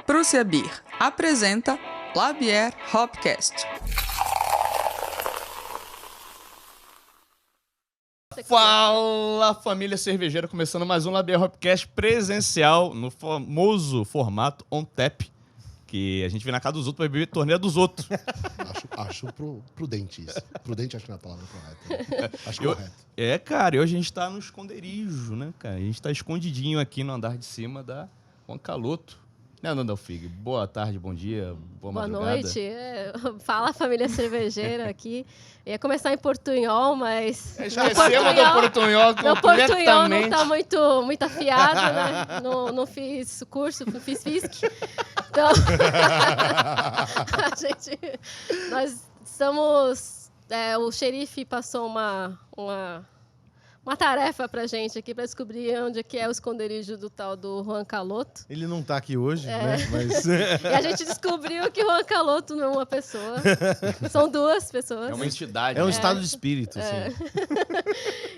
Prússia Beer apresenta Labier Hopcast. Fala, família cervejeira, começando mais um Labier Hopcast presencial no famoso formato on tap, que a gente vem na casa dos outros para beber torneira dos outros. Acho prudente isso. Prudente acho que não é a palavra correta. Acho correto. Cara, e hoje a gente tá no esconderijo, né, cara? A gente tá escondidinho aqui no andar de cima da Juan Caloto. Não, Fig. Boa tarde, bom dia, boa madrugada. Noite. Fala, família cervejeira aqui. Ia começar em portunhol, mas... Esquecemos do portunhol completamente. Meu portunhol não tá muito afiado, né? Não fiz curso, não fiz FISC. Então, nós estamos... o xerife passou uma tarefa pra gente aqui, pra descobrir onde que é o esconderijo do tal do Juan Caloto. Ele não tá aqui hoje, né? Mas... E a gente descobriu que o Juan Caloto não é uma pessoa. São duas pessoas. É uma entidade. É um estado de espírito, assim.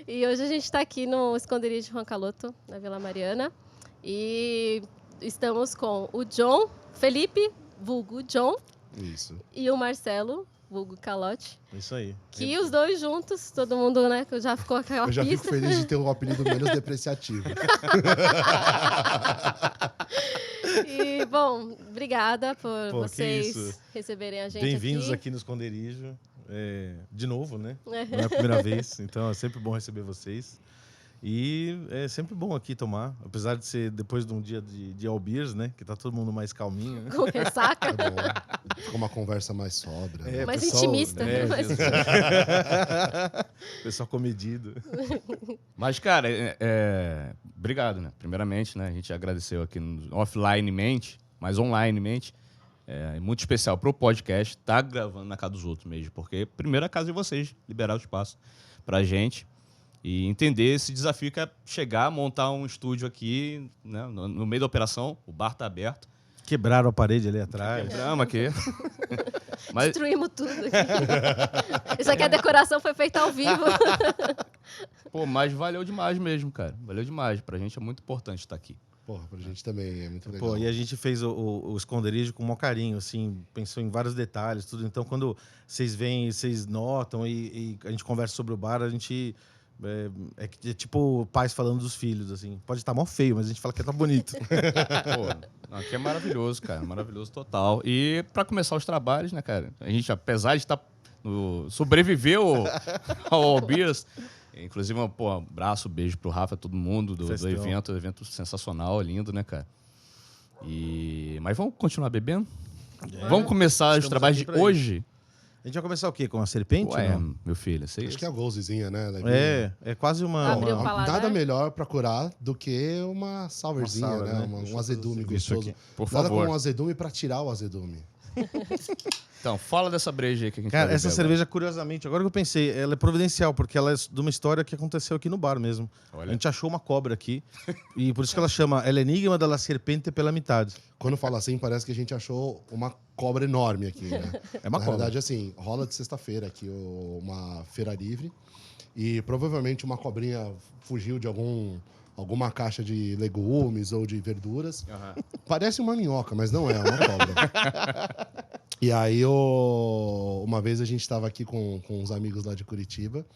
E hoje a gente tá aqui no esconderijo de Juan Caloto, na Vila Mariana. E estamos com o John, Felipe, vulgo John. Isso. E o Marcelo, vulgo Calote. Isso aí. Que os dois juntos, todo mundo, né, que já ficou aquela Eu já pista. fico feliz de ter um apelido menos depreciativo. E, bom, obrigada por Pô, que vocês isso. receberem a gente Bem-vindos aqui no esconderijo. De novo, né? É. Não é a primeira vez, então é sempre bom receber vocês. E é sempre bom aqui tomar, apesar de ser depois de um dia de all beers, né? Que tá todo mundo mais calminho, né? Com ressaca. É bom. Fica uma conversa mais sóbria. Mais pessoal, intimista. né? Mais- Pessoal comedido. Mas, cara, obrigado, né? Primeiramente, né? A gente agradeceu aqui offline-mente, mas online-mente. É muito especial pro podcast estar gravando na casa dos outros mesmo, porque primeiro a casa de vocês, liberar o espaço pra gente e entender esse desafio que é chegar, montar um estúdio aqui, né? No meio da operação, o bar tá aberto. Quebraram a parede ali atrás. Quebramos aqui. Mas, Destruímos tudo aqui. Isso aqui, a decoração foi feita ao vivo. mas valeu demais mesmo, cara. Valeu demais. Pra gente é muito importante estar aqui. Porra, pra gente também é muito legal. Pô, e a gente fez o esconderijo com o maior carinho, assim, pensou em vários detalhes, tudo. Então, quando vocês vêm, vocês notam e a gente conversa sobre o bar, a gente... É tipo pais falando dos filhos, assim. Pode estar mó feio, mas a gente fala que tá bonito. Pô, aqui é maravilhoso, cara. Maravilhoso total. E pra começar os trabalhos, né, cara? A gente, apesar de estar sobreviveu ao All Beers. Inclusive, um abraço, beijo pro Rafa, todo mundo do evento sensacional, lindo, né, cara? Mas vamos continuar bebendo? Vamos começar os trabalhos de hoje? A gente vai começar o quê? Com a serpente? Ué, não? meu filho, sei. Acho que é a golzezinha, né? Levinha. É quase uma... Abriu o paladar. Nada melhor pra curar do que uma sourzinha, Uma sour, né? né? Um azedume Isso gostoso. aqui, por Nada favor. como um azedume pra tirar o azedume. Então, fala dessa breja aí que a gente Cara, vai essa beber cerveja, curiosamente, agora que eu pensei, ela é providencial, porque ela é de uma história que aconteceu aqui no bar mesmo. Olha. A gente achou uma cobra aqui, e por isso que ela chama El Enigma da la Serpente pela Metade. Quando fala assim, parece que a gente achou uma cobra enorme aqui, né? É uma Na cobra. verdade, assim, rola de sexta-feira aqui uma feira livre e provavelmente uma cobrinha fugiu de alguma caixa de legumes ou de verduras. Aham. Parece uma minhoca, mas não é uma cobra. E aí, uma vez a gente estava aqui com uns amigos lá de Curitiba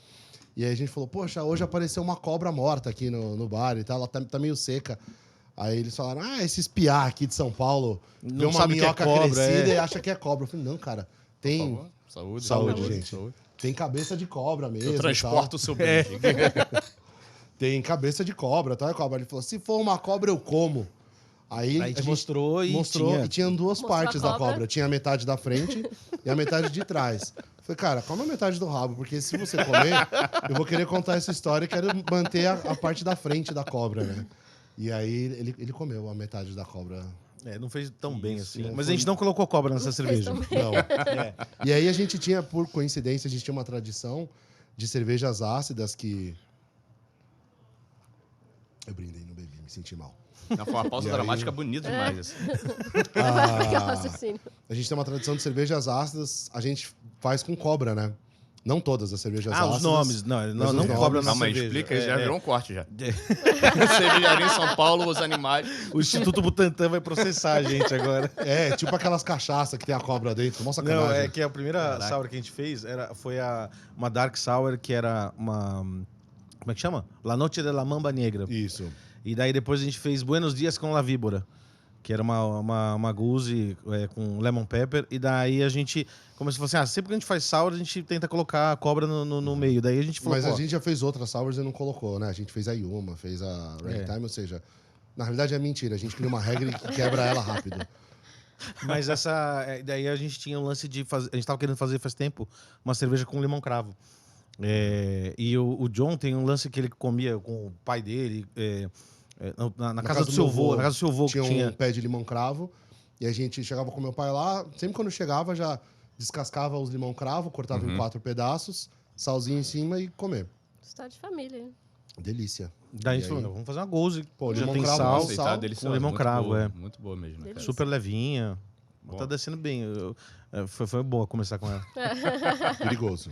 e aí a gente falou, poxa, hoje apareceu uma cobra morta aqui no bar e tal, ela tá meio seca. Aí eles falaram, esses piá aqui de São Paulo Não vê uma sabe que é minhoca cobra, crescida e acha que é cobra. Eu falei, não, cara, Por tem, favor. Saúde, Saúde, gente. Saúde. tem cabeça de cobra mesmo. Eu e transporto o seu bem. tal. Tem cabeça de cobra, tá? Cobra. Ele falou, se for uma cobra, eu como. Aí A gente mostrou e tinha duas Mostrou partes a da cobra. cobra. Tinha a metade da frente e a metade de trás. Falei, cara, come a metade do rabo, porque se você comer, eu vou querer contar essa história e quero manter a parte da frente da cobra, né? E aí ele comeu a metade da cobra. Não fez tão bem Isso, assim. não Mas foi- a gente não colocou cobra nessa cerveja. tão bem. Não. E aí a gente tinha, por coincidência, a gente tinha uma tradição de cervejas ácidas que... Eu brindei, não bebi, me senti mal. Não, foi uma pausa E aí? dramática bonita demais. Assim. Vai ficar raciocínio. A gente tem uma tradição de cervejas ácidas, a gente faz com cobra, né? Não todas as cervejas Ah, ácidas. os nomes. Não, Mas não, os não nomes- cobra na Calma aí, cerveja. explica, já virou um corte já. É. Cervejaria em São Paulo, os animais. O Instituto Butantan vai processar a gente agora. É, tipo aquelas cachaças que tem a cobra dentro. Nossa, Não, sacanagem. é que a primeira Caraca. sour que a gente fez foi uma Dark Sour que era uma... Como é que chama? La Noche de la Mamba Negra. Isso. E daí depois a gente fez Buenos Dias com La Víbora, que era uma goose com lemon pepper. E daí a gente começou a falar assim, sempre que a gente faz sour, a gente tenta colocar a cobra no meio. Daí a gente falou, Mas pô, a gente já fez outras sours e não colocou, né? A gente fez a Yuma, fez a Ragtime, ou seja... Na realidade é mentira. A gente cria uma regra e quebra ela rápido. mas daí a gente tinha um lance de fazer... A gente tava querendo fazer faz tempo uma cerveja com limão cravo. E o John tem um lance que ele comia com o pai dele... Na casa do seu avô, na casa do seu avô tinha que tinha... um pé de limão cravo. E a gente chegava com meu pai lá. Sempre quando chegava, já descascava os limão cravo, cortava em 4 pedaços, salzinho em cima e comer. História de família, hein? Delícia. Daí a gente E falou, aí? não, vamos fazer uma goose. Pô, Já limão tem cravo, sal, sal, Aceitar, delicioso, com limão muito cravo, boa, é. Muito boa mesmo, né, cara? Delícia. super levinha. Bom. Tá descendo bem. Foi boa começar com ela. Perigoso.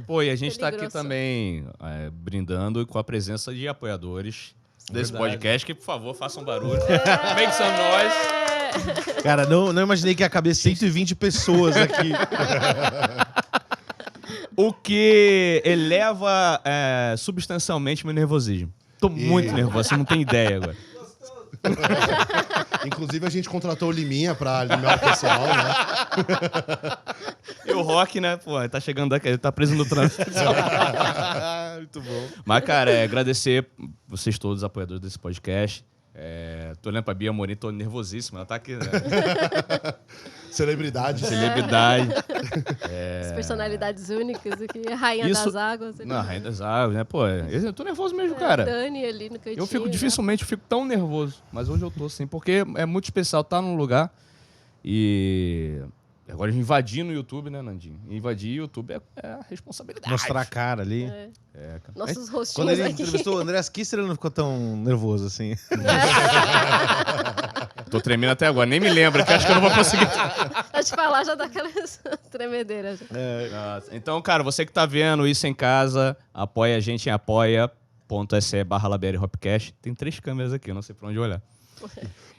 Pô, e a gente tá aqui Peligroso. também brindando com a presença de apoiadores desse Verdade. podcast, que, por favor, façam barulho. Make some noise. Cara, não imaginei que ia caber 120 pessoas aqui. O que eleva substancialmente meu nervosismo. Tô muito nervoso, você não tem ideia agora. Inclusive, a gente contratou o Liminha pra alimentar o pessoal, né? E o Rock, né, pô, ele tá chegando daqui, ele tá preso no trânsito. Muito bom. Mas, cara, agradecer vocês todos, apoiadores desse podcast. Tô olhando pra Bia Amorim, tô nervosíssimo. Ela tá aqui, né? Celebridade. Celebridade. As personalidades únicas aqui, a rainha Isso- das águas. Ali. Não, Rainha das Águas, né? Pô, eu tô nervoso mesmo, cara. Dani ali no cantinho. né? Dificilmente eu fico tão nervoso. Mas hoje eu tô, sim, porque é muito especial estar num lugar e... Agora invadir no YouTube, né, Nandinho? Invadir o YouTube é a responsabilidade. Mostrar a cara ali. É. Cara. Nossos rostinhos Quando ele aqui. entrevistou o André Kisser, ele não ficou tão nervoso assim. Tô tremendo até agora, nem me lembro, que acho que eu não vou conseguir. A te falar já dá aquelas tremedeiras. Nossa. Então, cara, você que tá vendo isso em casa, apoia a gente em apoia.se/LabiereHopcast. Tem 3 câmeras aqui, eu não sei pra onde olhar.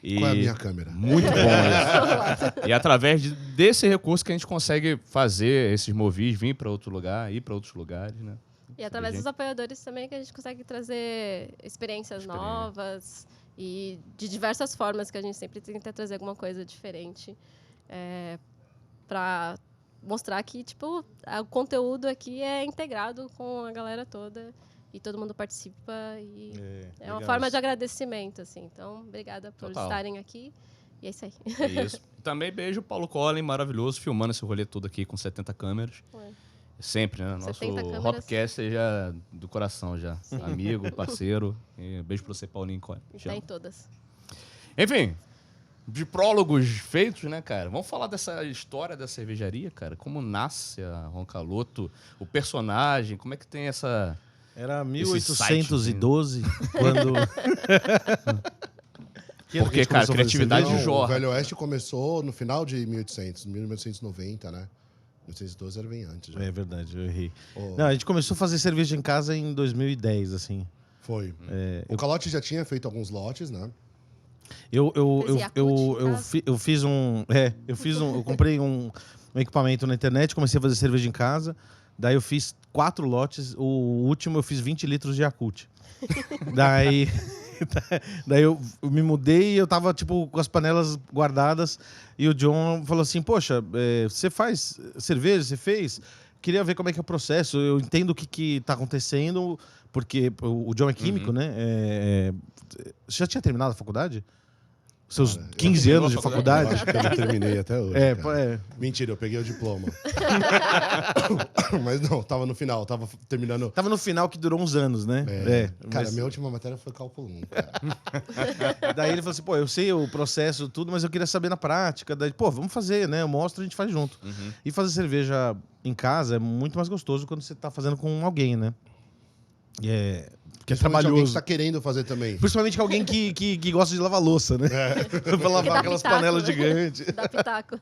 E Qual é a minha câmera? muito bom isso. E através desse recurso que a gente consegue fazer esses movis, vir para outro lugar, ir para outros lugares, né? E através dos apoiadores também que a gente consegue trazer experiências novas e de diversas formas que a gente sempre tenta trazer alguma coisa diferente para mostrar que tipo o conteúdo aqui é integrado com a galera toda e todo mundo participa e é uma forma de agradecimento assim. Então, obrigada por Total. estarem aqui. E é isso aí. É isso. Também beijo o Paulo Collin, maravilhoso, filmando esse rolê todo aqui com 70 câmeras. Ué. Sempre, né? Nosso 70 câmeras. Hopcast já do coração já. Amigo, parceiro. E beijo pra você, Paulinho Collin. E Te tá amo. em todas. Enfim, de prólogos feitos, né, cara? Vamos falar dessa história da cervejaria, cara? Como nasce a Roncaloto, o personagem, como é que tem essa... Era Esse 1812, quando... Que ano Porque, que a gente cara, começou a fazer criatividade cerveja? de jorra. O Velho Oeste começou no final de 1890, né? 1812 era bem antes. Já. É verdade, eu errei. Oh, Não, a gente começou a fazer cerveja em casa em 2010, assim. Foi. O Calote já tinha feito alguns lotes, né? Eu fiz um... Eu comprei um equipamento na internet, comecei a fazer cerveja em casa. Daí eu fiz 4 lotes. O último eu fiz 20 litros de Yakult. Daí eu me mudei e eu tava, tipo, com as panelas guardadas. E o John falou assim, poxa, você faz cerveja? Você fez? Queria ver como é que é o processo. Eu entendo o que tá acontecendo, porque o John é químico, né? Você já tinha terminado a faculdade? Seus Cara, 15 anos de Eu faculdade? acho que eu não terminei até hoje. cara. Mentira, eu peguei o diploma. Mas não, tava no final, tava terminando. Tava no final que durou uns anos, né? Cara, Mas- minha última matéria foi cálculo 1, cara. Daí ele falou assim, pô, eu sei o processo, tudo, mas eu queria saber na prática. Daí, pô, vamos fazer, né? Eu mostro, a gente faz junto. E fazer cerveja em casa é muito mais gostoso quando você tá fazendo com alguém, né? que é Principalmente alguém que trabalhoso. tá querendo fazer também. Principalmente alguém que gosta de lavar louça, né? Pra lavar Dá aquelas pitaco. panelas gigantes. Dá pitaco.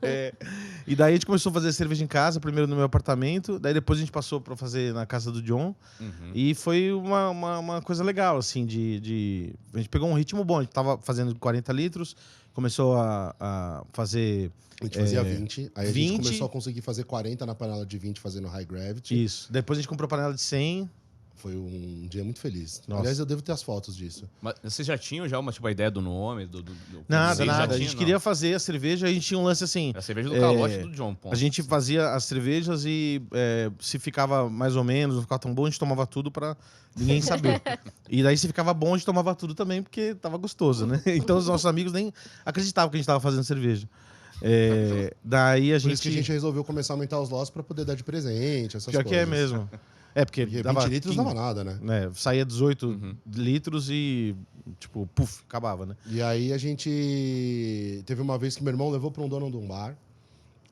E daí a gente começou a fazer cerveja em casa, primeiro no meu apartamento, daí depois a gente passou pra fazer na casa do John. E foi uma coisa legal, assim, A gente pegou um ritmo bom, a gente tava fazendo 40 litros, começou a fazer... A gente fazia 20, aí a gente 20. começou a conseguir fazer 40 na panela de 20 fazendo high gravity. Isso. Depois a gente comprou panela de 100. Foi um dia muito feliz. Nossa. Aliás, eu devo ter as fotos disso. Mas vocês já tinham uma tipo, a ideia do nome? Nada. Vocês já A tinham, gente não? queria fazer a cerveja, a gente tinha um lance assim... É a cerveja do calote do John, ponto. A gente fazia as cervejas e se ficava mais ou menos, não ficava tão bom, a gente tomava tudo pra ninguém saber. E daí se ficava bom, a gente tomava tudo também, porque tava gostoso, né? Então os nossos amigos nem acreditavam que a gente tava fazendo cerveja. Daí a Por gente... isso que a gente resolveu começar a aumentar os lotes pra poder dar de presente, essas Pior coisas. que é mesmo. Porque Porque dava 20 litros 15, dava nada, né? saía 18 litros e, tipo, puf, acabava, né? E aí a gente... Teve uma vez que meu irmão levou para um dono de um bar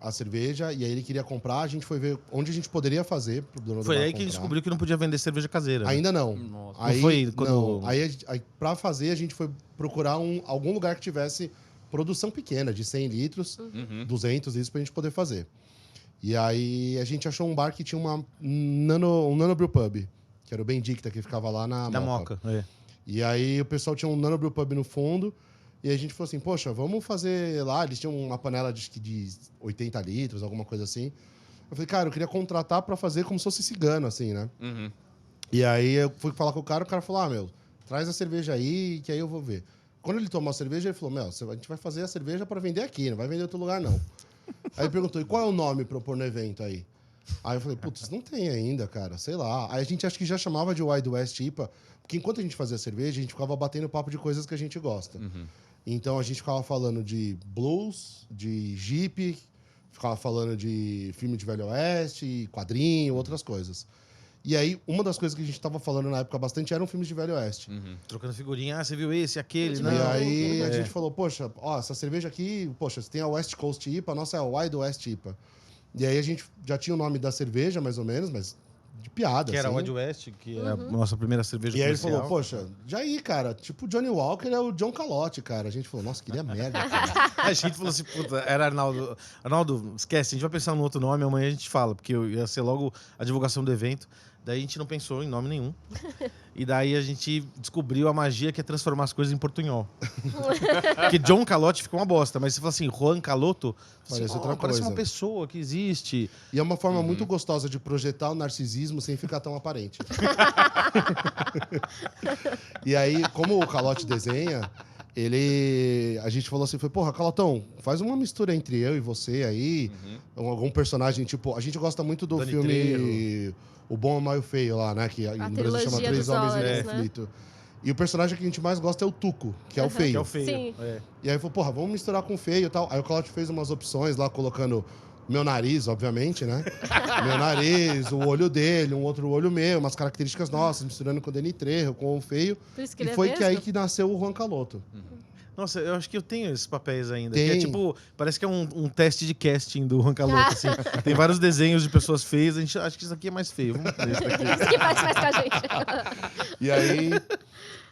a cerveja, e aí ele queria comprar, a gente foi ver onde a gente poderia fazer pro dono do Foi bar aí que a gente comprar. descobriu que não podia vender cerveja caseira. Ainda não. Nossa. Aí, Não foi quando- não. Aí, pra fazer, a gente foi procurar algum lugar que tivesse produção pequena, de 100 litros, 200 litros, pra gente poder fazer. E aí a gente achou um bar que tinha um Nano Brew Pub, que era o Bendicta, que ficava lá na Da Moca. Moca. E aí o pessoal tinha um Nano Brew Pub no fundo, e a gente falou assim, poxa, vamos fazer lá. Eles tinham uma panela de 80 litros, alguma coisa assim. Eu falei, cara, eu queria contratar pra fazer como se fosse cigano, assim, né? E aí eu fui falar com o cara falou, meu, traz a cerveja aí, que aí eu vou ver. Quando ele tomou a cerveja, ele falou, meu, a gente vai fazer a cerveja pra vender aqui, não vai vender em outro lugar, não. Aí ele perguntou, e qual é o nome pra eu pôr no evento aí? Aí eu falei, putz, não tem ainda, cara, sei lá. Aí a gente acho que já chamava de Wild West IPA, porque enquanto a gente fazia cerveja, a gente ficava batendo papo de coisas que a gente gosta. Então a gente ficava falando de blues, de jeep, ficava falando de filme de Velho Oeste, quadrinho, outras coisas. E aí, uma das coisas que a gente tava falando na época bastante eram filmes de Velho Oeste. Trocando figurinha, você viu esse, aquele, Não. E né? aí a gente falou, poxa, ó, essa cerveja aqui, poxa, você tem a West Coast IPA, a nossa é a Wild West IPA. E aí a gente já tinha o nome da cerveja, mais ou menos, mas de piada, Que era assim. Wild West, que é a nossa primeira cerveja E aí ele comercial. falou, poxa, já aí, cara, tipo o Johnny Walker é o John Calote, cara. A gente falou, nossa, queria merda, cara. A gente falou assim, puta, era Arnaldo. Arnaldo, esquece, a gente vai pensar no outro nome, amanhã a gente fala, porque ia ser logo a divulgação do evento. Daí a gente não pensou em nome nenhum. E daí a gente descobriu a magia que é transformar as coisas em portunhol. Porque John Calote fica uma bosta, mas você fala assim, Juan Caloto, Parece assim, outra parece coisa. uma pessoa que existe. E é uma forma muito gostosa de projetar o narcisismo sem ficar tão aparente. E aí, como o Calote desenha, a gente falou assim, foi, porra, Calotão, faz uma mistura entre eu e você aí, algum personagem, tipo, a gente gosta muito do Dani filme Trejo. O Bom, o Mal e o Feio lá, né, que no Brasil chama trilogia Três dos Homens Olhos, em né? Conflito. E o personagem que a gente mais gosta é o Tuco, que é o Que feio. é o feio. Sim. É. E aí falou, porra, vamos misturar com feio e tal. Aí o Calote fez umas opções lá, colocando meu nariz, obviamente, né? Meu nariz, o olho dele, um outro olho meu, umas características nossas, misturando com o Dani Trejo, com o feio. Por isso que E ele é foi que aí mesmo? que nasceu o Juan Caloto. Nossa, eu acho que eu tenho esses papéis ainda. Tem. Que é tipo, parece que é um teste de casting do Juan Caloto, assim. Tem vários desenhos de pessoas feias, a gente acha que isso aqui é mais feio. Vamos ver isso daqui. Isso que faz mais com a gente. E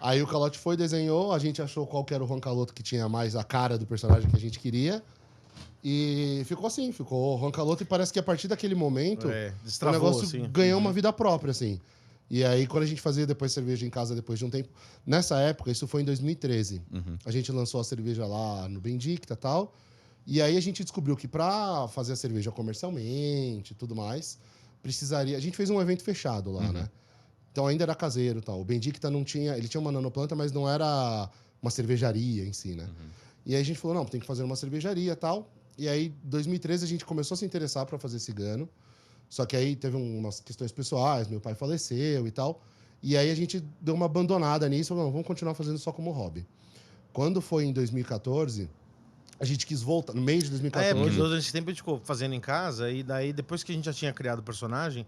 aí o Calote foi, desenhou, a gente achou qual que era o Juan Caloto que tinha mais a cara do personagem que a gente queria. E ficou assim, ficou o Juan Caloto e parece que a partir daquele momento o Destravou, negócio assim. ganhou uma vida própria, assim. E aí, quando a gente fazia depois cerveja em casa, depois de um tempo... Nessa época, isso foi em 2013. A gente lançou a cerveja lá no Bendicta e tal. E aí, a gente descobriu que para fazer a cerveja comercialmente e tudo mais, precisaria... A gente fez um evento fechado lá, né? Então, ainda era caseiro e tal. O Bendicta não tinha... Ele tinha uma nanoplanta, mas não era uma cervejaria em si, né? E aí, a gente falou, não, tem que fazer uma cervejaria e tal. E aí, em 2013, a gente começou a se interessar para fazer cigano. Só que aí teve umas questões pessoais, meu pai faleceu e tal. E aí a gente deu uma abandonada nisso, falou, não, vamos continuar fazendo só como hobby. Quando foi em 2014, a gente quis voltar, no mês de 2014... Porque durante esse tempo a gente ficou fazendo em casa, e daí depois que a gente já tinha criado o personagem,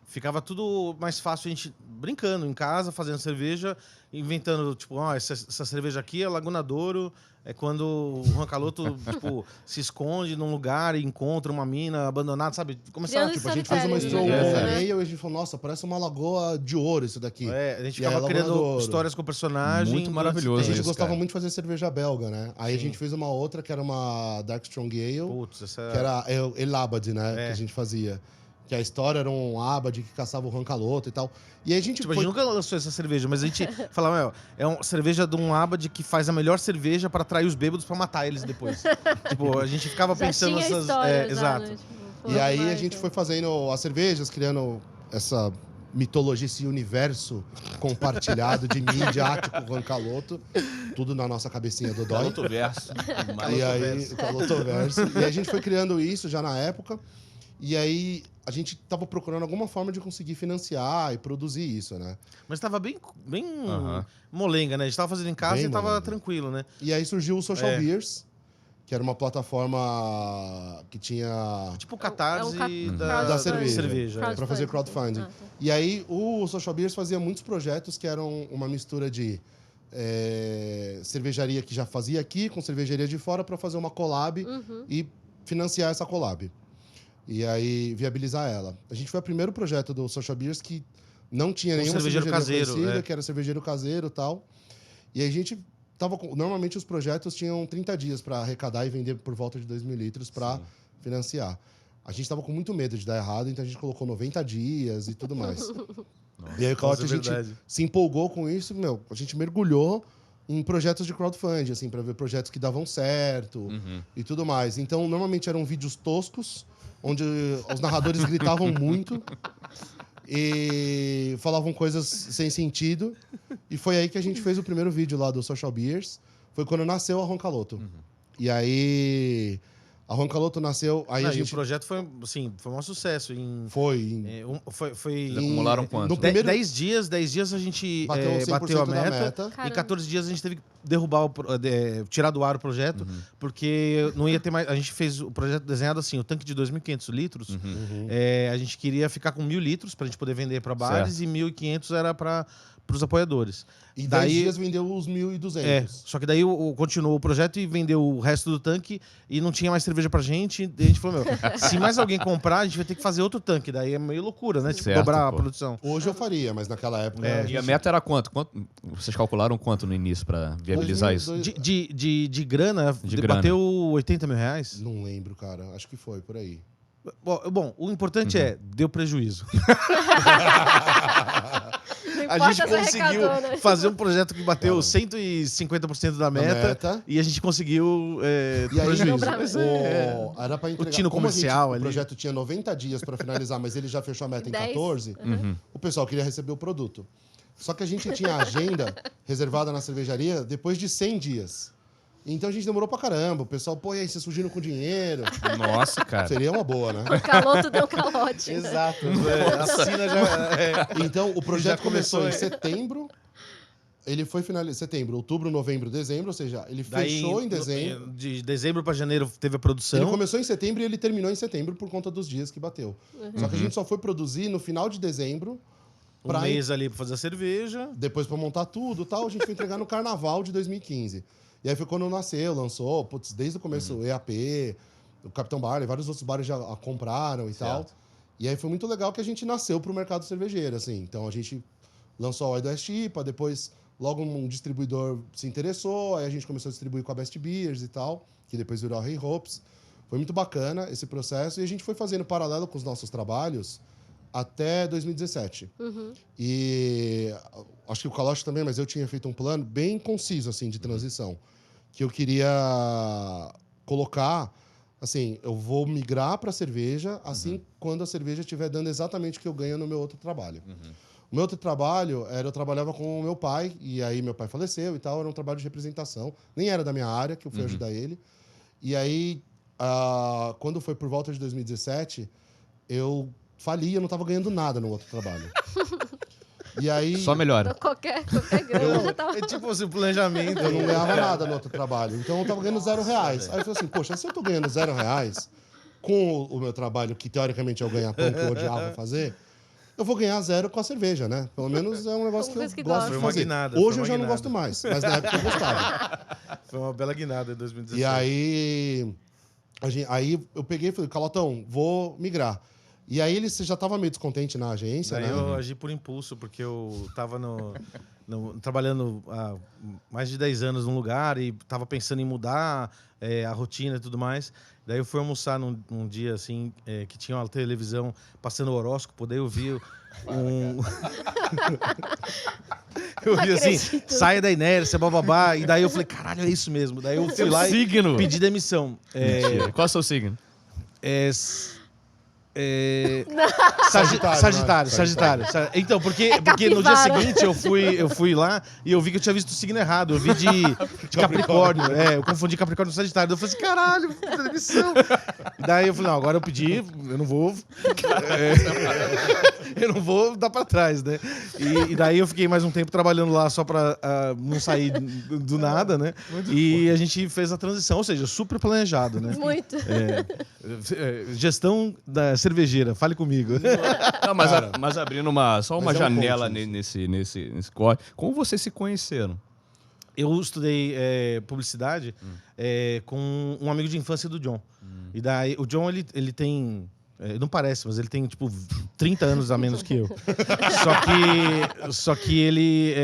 ficava tudo mais fácil a gente brincando em casa, fazendo cerveja, inventando, tipo, essa cerveja aqui é Laguna Douro, é quando o Juan Caloto, tipo, se esconde num lugar e encontra uma mina abandonada, sabe? Começava, Tipo, a gente fez uma Stroll Ale e a gente falou, nossa, parece uma lagoa de ouro isso daqui. a gente ficava criando histórias com o personagem. Muito maravilhoso. A gente gostava muito de fazer cerveja belga, né? Aí a gente fez uma outra que era uma Dark Strong Ale, que era El Abad, né? Que a gente fazia. Que a história era um Abad que caçava o Juan Caloto e tal. E aí a gente a gente nunca lançou essa cerveja, mas a gente falava, é uma cerveja de um Abad que faz a melhor cerveja pra atrair os bêbados pra matar eles depois. Tipo, a gente ficava pensando nessas... exato. Né? Tipo, e aí a gente foi fazendo as cervejas, criando essa mitologia, esse universo compartilhado de mim, de Ático, Juan Caloto. Tudo na nossa cabecinha do Dói. Calotoverso. E aí, o Calotoverso. E aí a gente foi criando isso já na época. E aí a gente tava procurando alguma forma de conseguir financiar e produzir isso, né? Mas tava bem molenga, né? A gente tava fazendo em casa Bem e tava molenga. tranquilo, né? E aí surgiu o Social Beers, que era uma plataforma que tinha... Tipo o Catarse da cerveja. É. Para fazer crowdfunding. E aí o Social Beers fazia muitos projetos que eram uma mistura de cervejaria que já fazia aqui com cervejaria de fora para fazer uma collab e financiar essa collab. E aí viabilizar ela. A gente foi o primeiro projeto do Social Beers que não tinha nenhuma cervejaria caseiro, conhecida, que era cervejeiro caseiro e tal. E aí a gente tava normalmente os projetos tinham 30 dias para arrecadar e vender por volta de 2.000 litros para financiar. A gente tava com muito medo de dar errado, então a gente colocou 90 dias e tudo mais. E aí o Calote, a gente se empolgou com isso, a gente mergulhou em projetos de crowdfunding, assim, para ver projetos que davam certo e tudo mais. Então, normalmente eram vídeos toscos, onde os narradores gritavam muito e falavam coisas sem sentido. E foi aí que a gente fez o primeiro vídeo lá do Social Beers. Foi quando nasceu a Juan Caloto. E aí... A Juan Caloto nasceu... Aí a gente... E o projeto foi um sucesso. Foi. Eles acumularam quanto? No primeiro... 10 dias a gente bateu a meta. Em 14 dias a gente teve que derrubar, tirar do ar o projeto, porque não ia ter mais... A gente fez o projeto desenhado assim, o tanque de 2.500 litros, a gente queria ficar com 1.000 litros pra gente poder vender pra bares, e 1.500 era para os apoiadores. E 10 dias vendeu os 1.200. Só que daí continuou o projeto e vendeu o resto do tanque e não tinha mais cerveja pra gente. E a gente falou, se mais alguém comprar, a gente vai ter que fazer outro tanque. Daí é meio loucura, né? Tipo, dobrar a produção. Hoje eu faria, mas naquela época... E a meta era quanto? Vocês calcularam quanto no início pra viabilizar isso? De grana, bateu 80 mil reais? Não lembro, cara. Acho que foi, por aí. Bom, o importante deu prejuízo. A gente conseguiu fazer um projeto que bateu 150% da meta e a gente conseguiu prejuízo. Era para entregar. O tino comercial ali. O projeto tinha 90 dias para finalizar, mas ele já fechou a meta em 14. O pessoal queria receber o produto. Só que a gente tinha a agenda reservada na cervejaria depois de 100 dias. Então a gente demorou pra caramba. O pessoal, e aí, vocês fugiram com dinheiro. Nossa, cara. Seria uma boa, né? O Caloto deu calote. Exato. Assina já. Então o projeto começou em setembro. Ele foi finalizado em setembro, outubro, novembro, dezembro. Ou seja, ele fechou em dezembro. De dezembro pra janeiro teve a produção. Ele começou em setembro e ele terminou em setembro por conta dos dias que bateu. Só que a gente só foi produzir no final de dezembro. Um mês ali pra fazer a cerveja. Depois pra montar tudo e tal. A gente foi entregar no carnaval de 2015. E aí foi quando nasceu, lançou, desde o começo, o EAP, o Capitão Barley, vários outros bares já a compraram e tal. E aí foi muito legal que a gente nasceu pro mercado cervejeiro, assim. Então a gente lançou a West IPA, depois logo um distribuidor se interessou, aí a gente começou a distribuir com a Best Beers e tal, que depois virou a Hey Hops. Foi muito bacana esse processo e a gente foi fazendo paralelo com os nossos trabalhos até 2017. E acho que o Calote também, mas eu tinha feito um plano bem conciso, assim, de transição. Que eu queria colocar, assim, eu vou migrar para a cerveja, assim, quando a cerveja estiver dando exatamente o que eu ganho no meu outro trabalho. O meu outro trabalho eu trabalhava com o meu pai, e aí meu pai faleceu e tal, era um trabalho de representação. Nem era da minha área, que eu fui ajudar ele. E aí, quando foi por volta de 2017, eu fali, eu não estava ganhando nada no outro trabalho. E aí... Só melhora. Qualquer grana já tava... É tipo assim, planejamento. Eu não ganhava nada no outro trabalho. Então eu tava ganhando R$0. Aí eu falei assim, poxa, se eu tô ganhando R$0 com o meu trabalho, que teoricamente é o ganha-pão que eu odiava fazer, eu vou ganhar 0 com a cerveja, né? Pelo menos é um negócio que eu gosto de Foi uma fazer. guinada, Hoje foi eu uma já não guinada. gosto mais, mas na época eu gostava. Foi uma bela guinada em 2017. E aí, aí eu peguei e falei, Calotão, vou migrar. E aí você já estava meio descontente na agência, Daí né? eu agi por impulso, porque eu tava trabalhando há mais de 10 anos num lugar e tava pensando em mudar a rotina e tudo mais. Daí eu fui almoçar num dia, assim, que tinha uma televisão passando o horóscopo, daí eu vi eu vi assim, saia da inércia, bababá, e daí eu falei, caralho, é isso mesmo. Daí eu fui lá signo. e pedi demissão. Mentira. Qual é o seu signo? Sagitário. Então, porque no dia seguinte eu fui lá e eu vi que eu tinha visto o signo errado. Eu vi de Capricórnio. Eu confundi Capricórnio com Sagitário. Eu falei assim, caralho, puta demissão. Daí eu falei, não, agora eu pedi, eu não vou. Eu não vou dar pra trás, né? E daí eu fiquei mais um tempo trabalhando lá só pra não sair do nada, né? E a gente fez a transição, ou seja, super planejado, né? Muito. Gestão da cervejeira, fale comigo. Não, mas abrindo só uma janela nesse corte. Como vocês se conheceram? Eu estudei publicidade com um amigo de infância do John. E daí, o John, ele tem... não parece, mas ele tem, tipo, 30 anos a menos que eu. Só que ele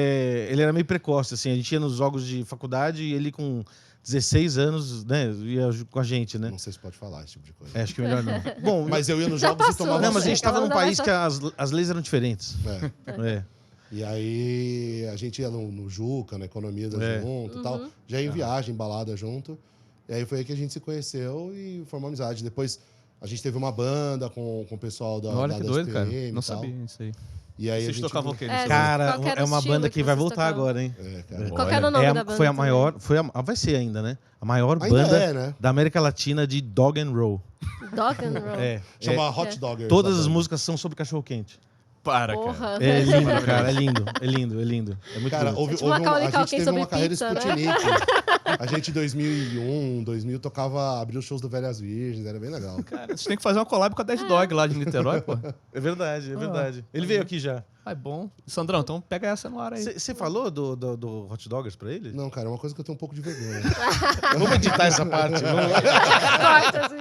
era meio precoce, assim. A gente ia nos jogos de faculdade e ele com 16 anos, né, ia com a gente, né? Não sei se pode falar esse tipo de coisa. Acho que melhor não. Bom, Mas eu ia nos jogos e tomava... não, mas a gente tava num Ela país não que as leis eram diferentes. E aí a gente ia no Juca, na Economia junto e tal. Já ia em viagem, balada junto. E aí foi aí que a gente se conheceu e formou amizade. Depois a gente teve uma banda com o pessoal da Olha que doido, cara. SPM Não e tal. sabia isso aí. E aí Vocês tocavam o quê? nesse Cara, Qual que era é o uma estilo banda que que vai vocês voltar tocavam? agora, hein? Cara. Qual que era o nome da banda? Foi a também? maior, vai ser ainda, né? A maior Ainda banda né? da América Latina de dog and roll. Dog and Roll. Chama Hot Doggers. Todas a as banda. músicas são sobre cachorro-quente. Para, Porra. cara. É lindo, cara. É lindo. É muito Cara, lindo. tipo uma Macaulay a gente Culkin teve sobre uma carreira pizza, né? Sputnik. A gente, em 2001, 2000, abriu os shows do Velhas Virgens, era bem legal. Cara, vocês têm que fazer uma collab com a Dead Dog lá de Niterói, pô. É verdade, é verdade. Ele veio aqui já. É bom. Sandrão, então pega essa no ar aí. Você falou do Hot Doggers pra ele? Não, cara, é uma coisa que eu tenho um pouco de vergonha. Vamos editar essa parte. Corta, assim.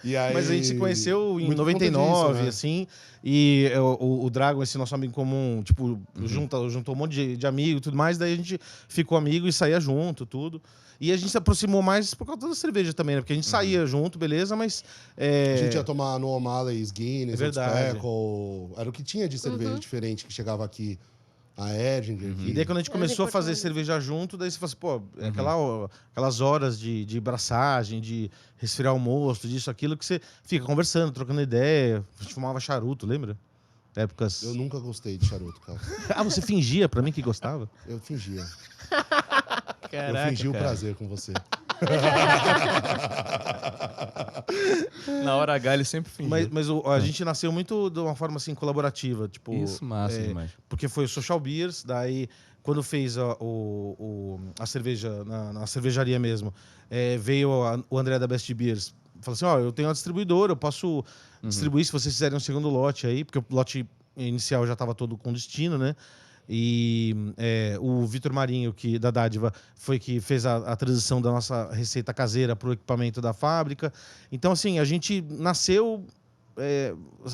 E aí, Mas a gente se conheceu em muito por conta 99, disso, né? assim. E o Dragon, esse nosso amigo comum, tipo, juntou um monte de amigo e tudo mais. Daí a gente ficou amigo e saía junto, tudo. E a gente se aproximou mais por causa da cerveja também, né? Porque a gente saía junto, beleza, mas... A gente ia tomar no O'Malley's, Guinness, É verdade. Speckle. Era o que tinha de cerveja diferente que chegava aqui. A Erdinger. E daí quando a gente começou a fazer importante. cerveja junto, daí você fala assim, pô, aquelas horas de braçagem, de resfriar o mosto, disso, aquilo, que você fica conversando, trocando ideia. A gente fumava charuto, lembra? Épocas... Eu nunca gostei de charuto, cara. Ah, você fingia pra mim que gostava? Eu fingia. Caraca, Eu fingi o cara. prazer com você. Na hora H ele sempre fingiu. Mas a gente nasceu muito de uma forma assim colaborativa, tipo, Isso, massa demais. porque foi o Social Beers, daí quando fez a cerveja na cervejaria mesmo, veio o André da Best Beers, falou assim, ó, eu tenho uma distribuidora, eu posso distribuir se vocês fizerem um segundo lote aí, porque o lote inicial já estava todo com destino, né? E o Vitor Marinho, da Dádiva, foi que fez a transição da nossa receita caseira para o equipamento da fábrica. Então, assim, a gente nasceu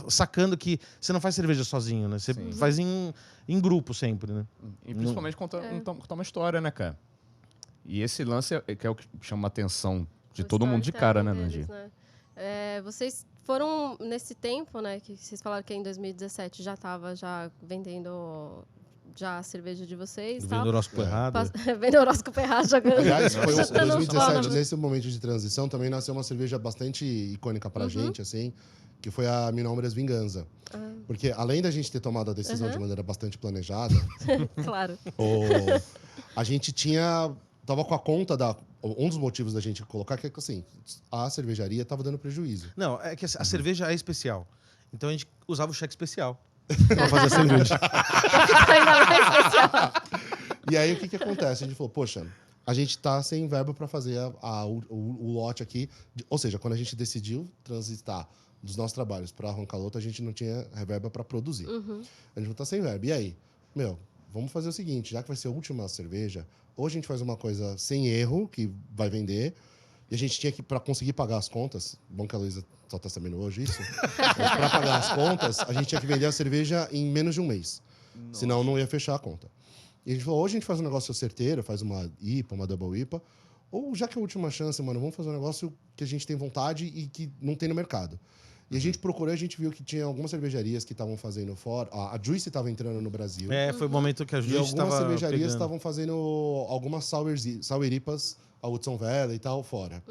sacando que você não faz cerveja sozinho, né? Você faz em grupo sempre, né? E principalmente contar uma história, né, cara? E esse lance que é o que chama a atenção de O todo mundo de cara, né, storytelling Nandi? deles, né? Vocês foram nesse tempo, né, que vocês falaram que em 2017 já estava vendendo já a cerveja de vocês e Vendo tal. horóscopo errado. Vendo horóscopo errado, jogando. Aliás, foi o chutando os 2017, panos. nesse momento de transição, também nasceu uma cerveja bastante icônica pra gente, assim, que foi a Mi Nombre es Vinganza. Porque, além da gente ter tomado a decisão de maneira bastante planejada, Claro. a gente tava com a conta um dos motivos da gente colocar que é que, assim, a cervejaria tava dando prejuízo. Não, é que a cerveja é especial. Então a gente usava o cheque especial pra fazer a cerveja. Ainda mais especial. E aí, o que acontece? A gente falou, poxa, a gente tá sem verba para fazer o lote aqui. Ou seja, quando a gente decidiu transitar dos nossos trabalhos para Roncaloto, a gente não tinha verba para produzir. A gente não tá sem verba. E aí? Vamos fazer o seguinte, já que vai ser a última cerveja, ou a gente faz uma coisa sem erro, que vai vender, e a gente tinha que, para conseguir pagar as contas, bom que a Luísa só está sabendo hoje isso, mas para pagar as contas, a gente tinha que vender a cerveja em menos de um mês. Nossa. Senão não ia fechar a conta. E a gente falou, ou a gente faz um negócio certeiro, faz uma IPA, uma Double IPA, ou já que é a última chance, mano, vamos fazer um negócio que a gente tem vontade e que não tem no mercado. E a gente procurou, a gente viu que tinha algumas cervejarias que estavam fazendo fora. A Juice estava entrando no Brasil. Foi o momento que a Juice estava algumas cervejarias estavam fazendo algumas sour IPAs, a Hudson Valley e tal, fora.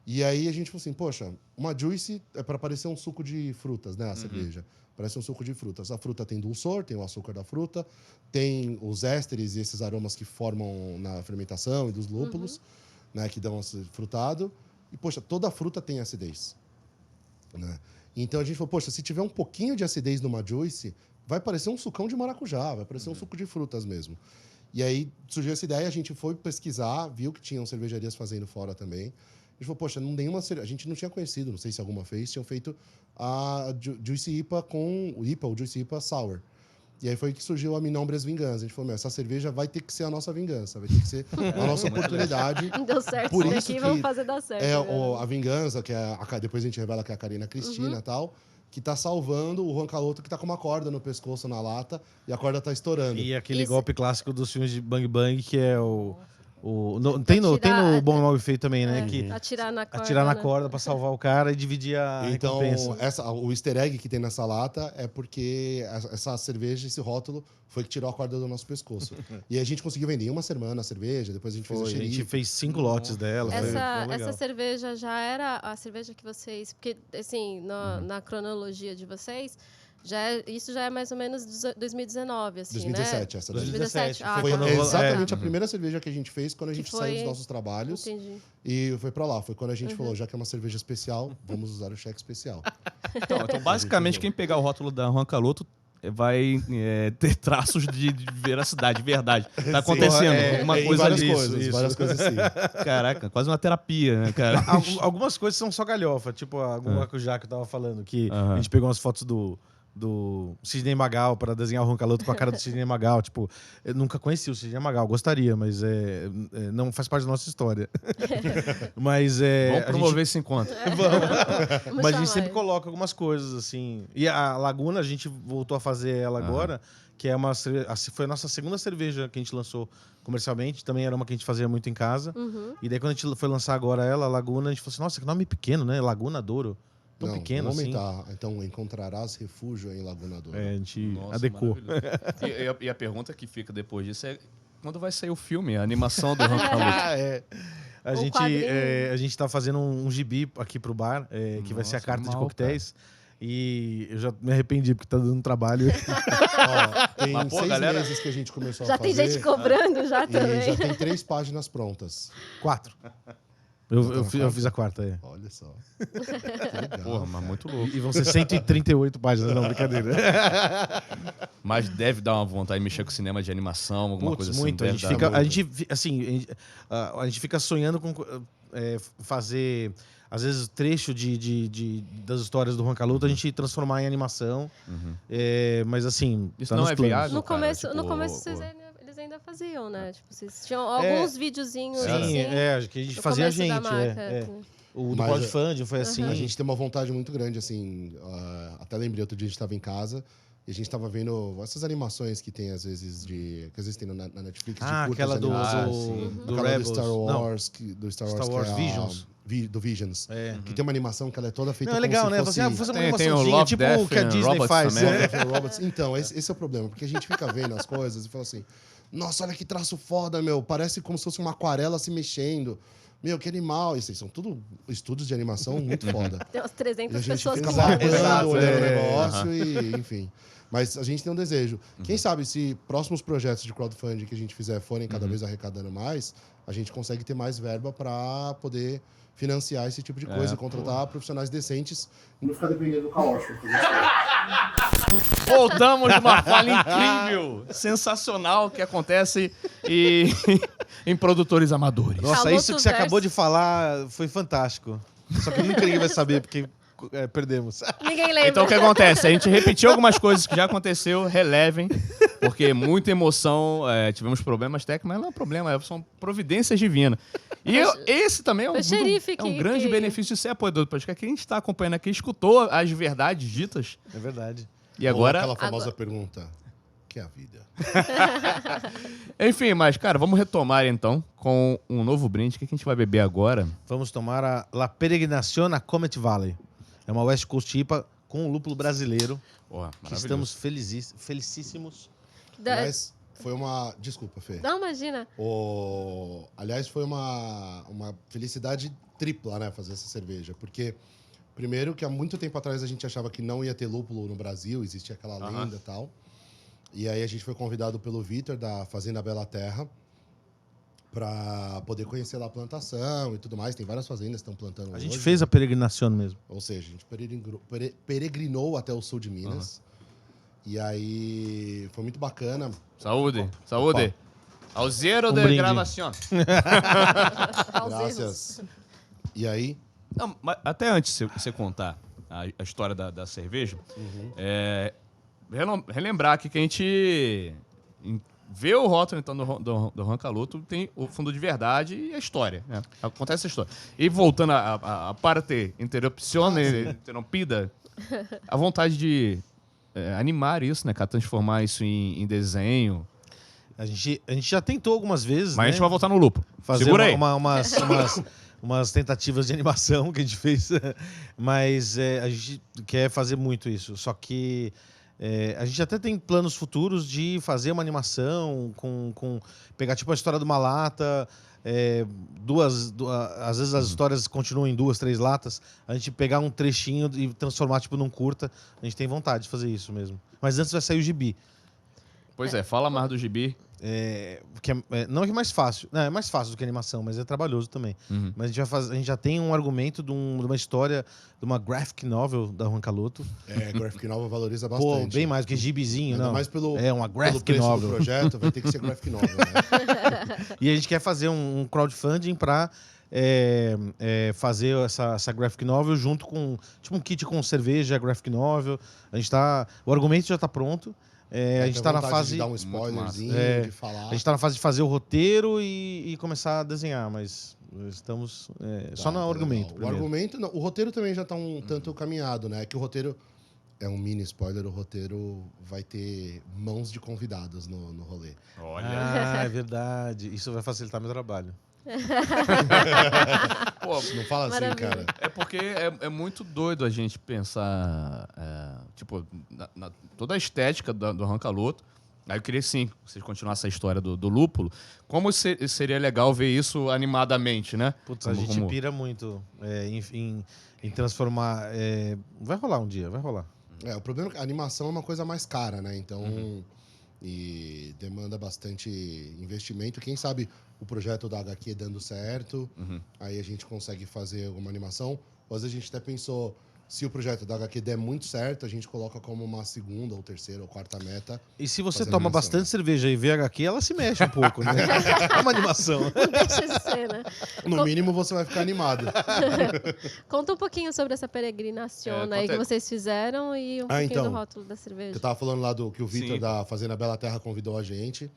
E aí a gente falou assim, poxa, uma Juice é para parecer um suco de frutas, né? A cerveja. Parece um suco de frutas. A fruta tem dulçor, tem o açúcar da fruta, tem os ésteres e esses aromas que formam na fermentação e dos lúpulos, né? Que dão esse frutado. E, poxa, toda fruta tem acidez. Né? Então a gente falou, poxa, se tiver um pouquinho de acidez numa Juice, vai parecer um sucão de maracujá, vai parecer um suco de frutas mesmo. E aí surgiu essa ideia, a gente foi pesquisar, viu que tinham cervejarias fazendo fora também. A gente falou, poxa, a gente não tinha conhecido, não sei se alguma fez, tinham feito a Juice IPA com o IPA, o Juice IPA Sour. E aí foi que surgiu a Mi Nombres Vingança. A gente falou, essa cerveja vai ter que ser a nossa vingança, vai ter que ser a nossa oportunidade. Deu certo, por isso aqui que vamos fazer dar certo. A vingança, que é depois a gente revela que é a Karina Cristina e tal, que tá salvando o Roncaloto, que tá com uma corda no pescoço na lata e a corda tá estourando. E aquele golpe clássico dos filmes de Bang Bang, que é tem no Bom Mal e Feio também, né? Que atirar na corda pra salvar o cara e dividir a recompensa. O easter egg que tem nessa lata é porque essa cerveja, esse rótulo, foi que tirou a corda do nosso pescoço. E a gente conseguiu vender em uma semana a cerveja, depois a gente fez a xerife. A gente fez 5 lotes dela. Essa cerveja já era a cerveja que vocês... Porque, assim, na cronologia de vocês... Isso já é mais ou menos 2019, assim, 2017, né? essa daí. 2017. Foi exatamente a primeira cerveja que a gente fez quando a gente saiu dos nossos trabalhos. Entendi. E foi pra lá. Foi quando a gente falou, já que é uma cerveja especial, vamos usar o cheque especial. Então basicamente, quem pegar o rótulo da Roncaloto vai ter traços de veracidade, de verdade. Tá acontecendo alguma coisa ali. Várias coisas assim. Caraca, quase uma terapia, né, cara? Algumas coisas são só galhofa, tipo a maracujá que eu tava falando, que a gente pegou umas fotos do Sidney Magal para desenhar o Roncaloto com a cara do Sidney Magal. Tipo, eu nunca conheci o Sidney Magal, gostaria, mas não faz parte da nossa história. Mas vamos promover esse encontro. Vamos. Mas a gente sempre coloca algumas coisas, assim. E a Laguna, a gente voltou a fazer ela agora, que foi a nossa segunda cerveja que a gente lançou comercialmente. Também era uma que a gente fazia muito em casa. E daí, quando a gente foi lançar agora ela, a Laguna, a gente falou assim, nossa, que nome pequeno, né? Laguna Douro. Tão pequeno assim. Então, encontrarás refúgio em Laguna Douro. A gente adequou. E a pergunta que fica depois disso é quando vai sair o filme, a animação do Roncaloto? A gente tá fazendo um gibi aqui pro bar, que vai ser a carta de coquetéis. Cara. E eu já me arrependi, porque tá dando trabalho. Tem 6 meses que a gente começou a fazer. Já tem gente cobrando já também. E já tem 3 páginas prontas. 4. Eu fiz a quarta, Olha só. Legal, porra, mas muito louco. E vão ser 138 páginas, não, brincadeira. Mas deve dar uma vontade de mexer com cinema de animação, alguma coisa assim. Muito. A gente fica sonhando com fazer, às vezes, trecho das histórias do Roncaloto, a gente transformar em animação. Mas assim, isso não é viável. No começo eles ainda faziam, né? Tipo, vocês tinham alguns videozinhos. Sim, que a gente fazia O do crowdfunding foi assim. A gente tem uma vontade muito grande, assim. Até lembrei, outro dia a gente estava em casa e a gente estava vendo essas animações que tem, às vezes, que às vezes tem na Netflix. Aquela do Rebels. Do Star Wars. Do Star Wars Visions. Do Visions. Que tem uma animação que ela é toda feita é legal, né? Fosse... Vou fazer uma animaçãozinha, tipo o que a Disney faz. Então, esse é o problema, porque a gente fica vendo as coisas e fala assim, nossa, olha que traço foda, meu. Parece como se fosse uma aquarela se mexendo. Meu, que animal. Isso são tudo estudos de animação muito foda. Tem umas 300 pessoas que que olhando o negócio e, enfim. Mas a gente tem um desejo. Quem sabe se próximos projetos de crowdfunding que a gente fizer forem cada vez arrecadando mais, a gente consegue ter mais verba para poder financiar esse tipo de coisa e contratar profissionais decentes e não ficar dependendo do caos. Voltamos de uma fala incrível, sensacional que acontece em produtores amadores. Nossa, isso que você acabou de falar foi fantástico. Só que nunca ninguém vai saber, porque perdemos. Ninguém lembra. Então o que acontece? A gente repetiu algumas coisas que já aconteceu, relevem, porque muita emoção, tivemos problemas técnicos, mas não é problema, são providências divinas. E esse também é um grande benefício de ser apoiador do podcast, que a gente está acompanhando aqui, escutou as verdades ditas. É verdade. E agora... Aquela famosa pergunta, que é a vida? Enfim, mas, cara, vamos retomar então com um novo brinde. O que a gente vai beber agora? Vamos tomar a La Peregrinación a Comet Valley. É uma West Coast IPA com um lúpulo brasileiro. Porra, Que estamos felicíssimos. Aliás, foi uma... Desculpa, Fê. Não, imagina. Aliás, foi uma felicidade tripla, né, fazer essa cerveja. Porque, primeiro, que há muito tempo atrás a gente achava que não ia ter lúpulo no Brasil, existia aquela lenda e tal. E aí a gente foi convidado pelo Vitor, da Fazenda Bela Terra, para poder conhecer lá a plantação e tudo mais. Tem várias fazendas que estão plantando A gente hoje. fez a peregrinação mesmo. Ou seja, a gente peregrinou até o sul de Minas. E aí foi muito bacana. Saúde, saúde. Ao zero de brinde. gravação. Graças. E aí... Não, mas até antes de você contar a história da cerveja, relembrar aqui que a gente vê o rótulo então, do Roncaluto, tem o fundo de verdade e a história. Né? Acontece a história. E voltando à parte interrompida, a vontade de animar isso, né, cara? Transformar isso em desenho. A gente já tentou algumas vezes, Mas né? a gente vai voltar no lupo. Fazer Segura aí. umas tentativas de animação que a gente fez, mas a gente quer fazer muito isso. Só que a gente até tem planos futuros de fazer uma animação com pegar tipo a história de uma lata, às vezes as histórias continuam em 2, 3 latas, a gente pegar um trechinho e transformar tipo num curta. A gente tem vontade de fazer isso mesmo. Mas antes vai sair o gibi. Pois fala mais do gibi. Não é que é mais fácil. Não, é mais fácil do que animação, mas é trabalhoso também. Uhum. Mas a gente já tem um argumento de uma história, de uma graphic novel da Roncaluto. Graphic Novel valoriza Pô, bastante. bem mais do que gibizinho, Ainda não. mais pelo uma graphic preço novel. do projeto, vai ter que ser Graphic Novel, né? E a gente quer fazer um crowdfunding para fazer essa graphic novel junto com tipo um kit com cerveja, graphic novel. O argumento já está pronto. A gente está na fase de dar um spoilerzinho, de falar. A gente está na fase de fazer o roteiro e começar a desenhar, mas estamos só no argumento. O argumento, não, o roteiro também já está um tanto caminhado, né? Que o roteiro é um mini spoiler, o roteiro vai ter mãos de convidados no rolê. Olha. É verdade. Isso vai facilitar meu trabalho. Pô, não fala assim, cara. É porque é muito doido a gente pensar, toda a estética do Roncaluto. Aí eu queria, sim, que vocês continuassem essa história do lúpulo. Como seria legal ver isso animadamente, né? Putz, a gente pira muito em transformar... vai rolar um dia, vai rolar. O problema é que a animação é uma coisa mais cara, né? Então... E demanda bastante investimento. Quem sabe o projeto da HQ dando certo, aí a gente consegue fazer alguma animação. Ou às vezes a gente até pensou, se o projeto da HQ der muito certo, a gente coloca como uma segunda, ou terceira, ou quarta meta. E se você fazer toma animação. bastante cerveja e vê HQ, ela se mexe um pouco, né? É uma animação. Não deixa de ser, né? No mínimo você vai ficar animado. Conta um pouquinho sobre essa peregrinação aí que vocês fizeram e um pouquinho então, do rótulo da cerveja. Eu tava falando lá que o Vitor Sim. da Fazenda Bela Terra convidou a gente.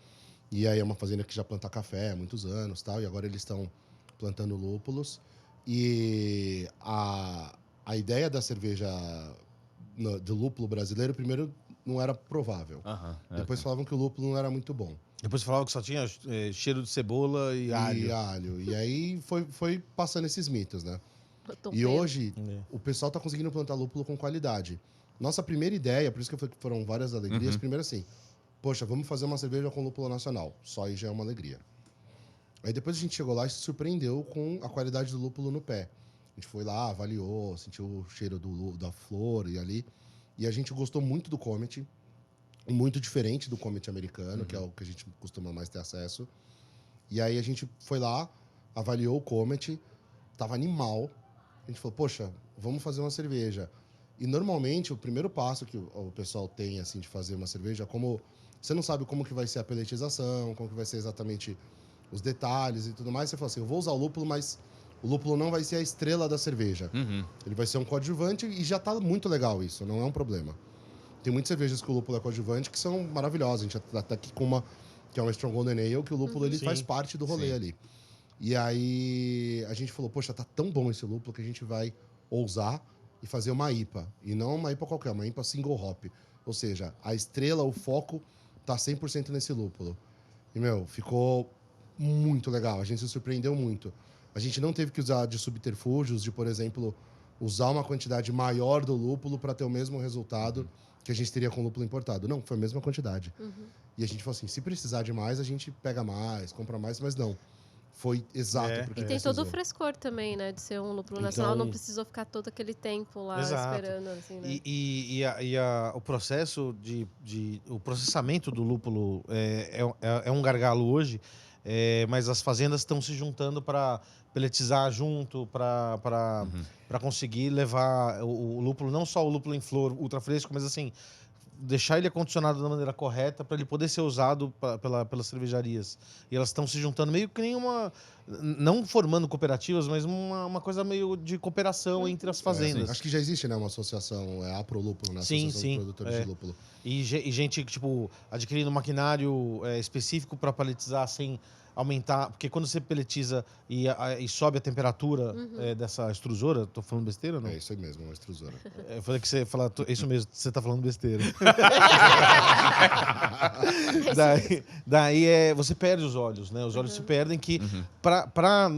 E aí é uma fazenda que já planta café há muitos anos, tal, e agora eles estão plantando lúpulos. E a ideia da cerveja do lúpulo brasileiro, primeiro, não era provável. Depois falavam que o lúpulo não era muito bom. Depois falavam que só tinha cheiro de cebola e alho. E aí foi passando esses mitos, né? E hoje, o pessoal tá conseguindo plantar lúpulo com qualidade. Nossa primeira ideia, por isso que foram várias alegrias, primeiro assim, poxa, vamos fazer uma cerveja com lúpulo nacional. Só aí já é uma alegria. Aí depois a gente chegou lá e se surpreendeu com a qualidade do lúpulo no pé. A gente foi lá, avaliou, sentiu o cheiro da flor e ali. E a gente gostou muito do Comet. Muito diferente do Comet americano, que é o que a gente costuma mais ter acesso. E aí a gente foi lá, avaliou o Comet, tava animal. A gente falou, poxa, vamos fazer uma cerveja. E normalmente o primeiro passo que o pessoal tem assim de fazer uma cerveja, como você não sabe como que vai ser a peletização, como que vai ser exatamente os detalhes e tudo mais, você fala assim, eu vou usar o lúpulo, mas O lúpulo não vai ser a estrela da cerveja. Ele vai ser um coadjuvante e já tá muito legal isso, não é um problema. Tem muitas cervejas que o lúpulo é coadjuvante que são maravilhosas. A gente tá aqui com uma que é uma Strong Golden Ale, que o lúpulo ele faz parte do rolê ali. E aí a gente falou, poxa, tá tão bom esse lúpulo que a gente vai ousar e fazer uma IPA. E não uma IPA qualquer, uma IPA single hop. Ou seja, a estrela, o foco tá 100% nesse lúpulo. E, ficou muito legal. A gente se surpreendeu muito. A gente não teve que usar de subterfúgios, de, por exemplo, usar uma quantidade maior do lúpulo para ter o mesmo resultado que a gente teria com lúpulo importado. Não, foi a mesma quantidade. E a gente falou assim, se precisar de mais, a gente pega mais, compra mais, mas não. Foi exato. Porque E tem todo o frescor também, né? De ser um lúpulo nacional, não precisou ficar todo aquele tempo lá esperando, assim, né? O processo o processamento do lúpulo é um gargalo hoje, mas as fazendas estão se juntando para peletizar junto, para conseguir levar o lúpulo, não só o lúpulo em flor ultra fresco, mas assim, deixar ele acondicionado da maneira correta para ele poder ser usado pelas cervejarias. E elas estão se juntando meio que nem não formando cooperativas, mas uma coisa meio de cooperação entre as fazendas. Acho que já existe, né, uma associação, a Prolúpulo, né? Sim, Associação de Produtores de Lúpulo. E gente, tipo, adquirindo maquinário específico para paletizar sem aumentar, porque quando você peletiza e sobe a temperatura dessa extrusora, tô falando besteira ou não? É isso aí mesmo, uma extrusora. Eu falei que você fala, isso mesmo, você tá falando besteira. daí você perde os óleos, né? Os óleos se perdem que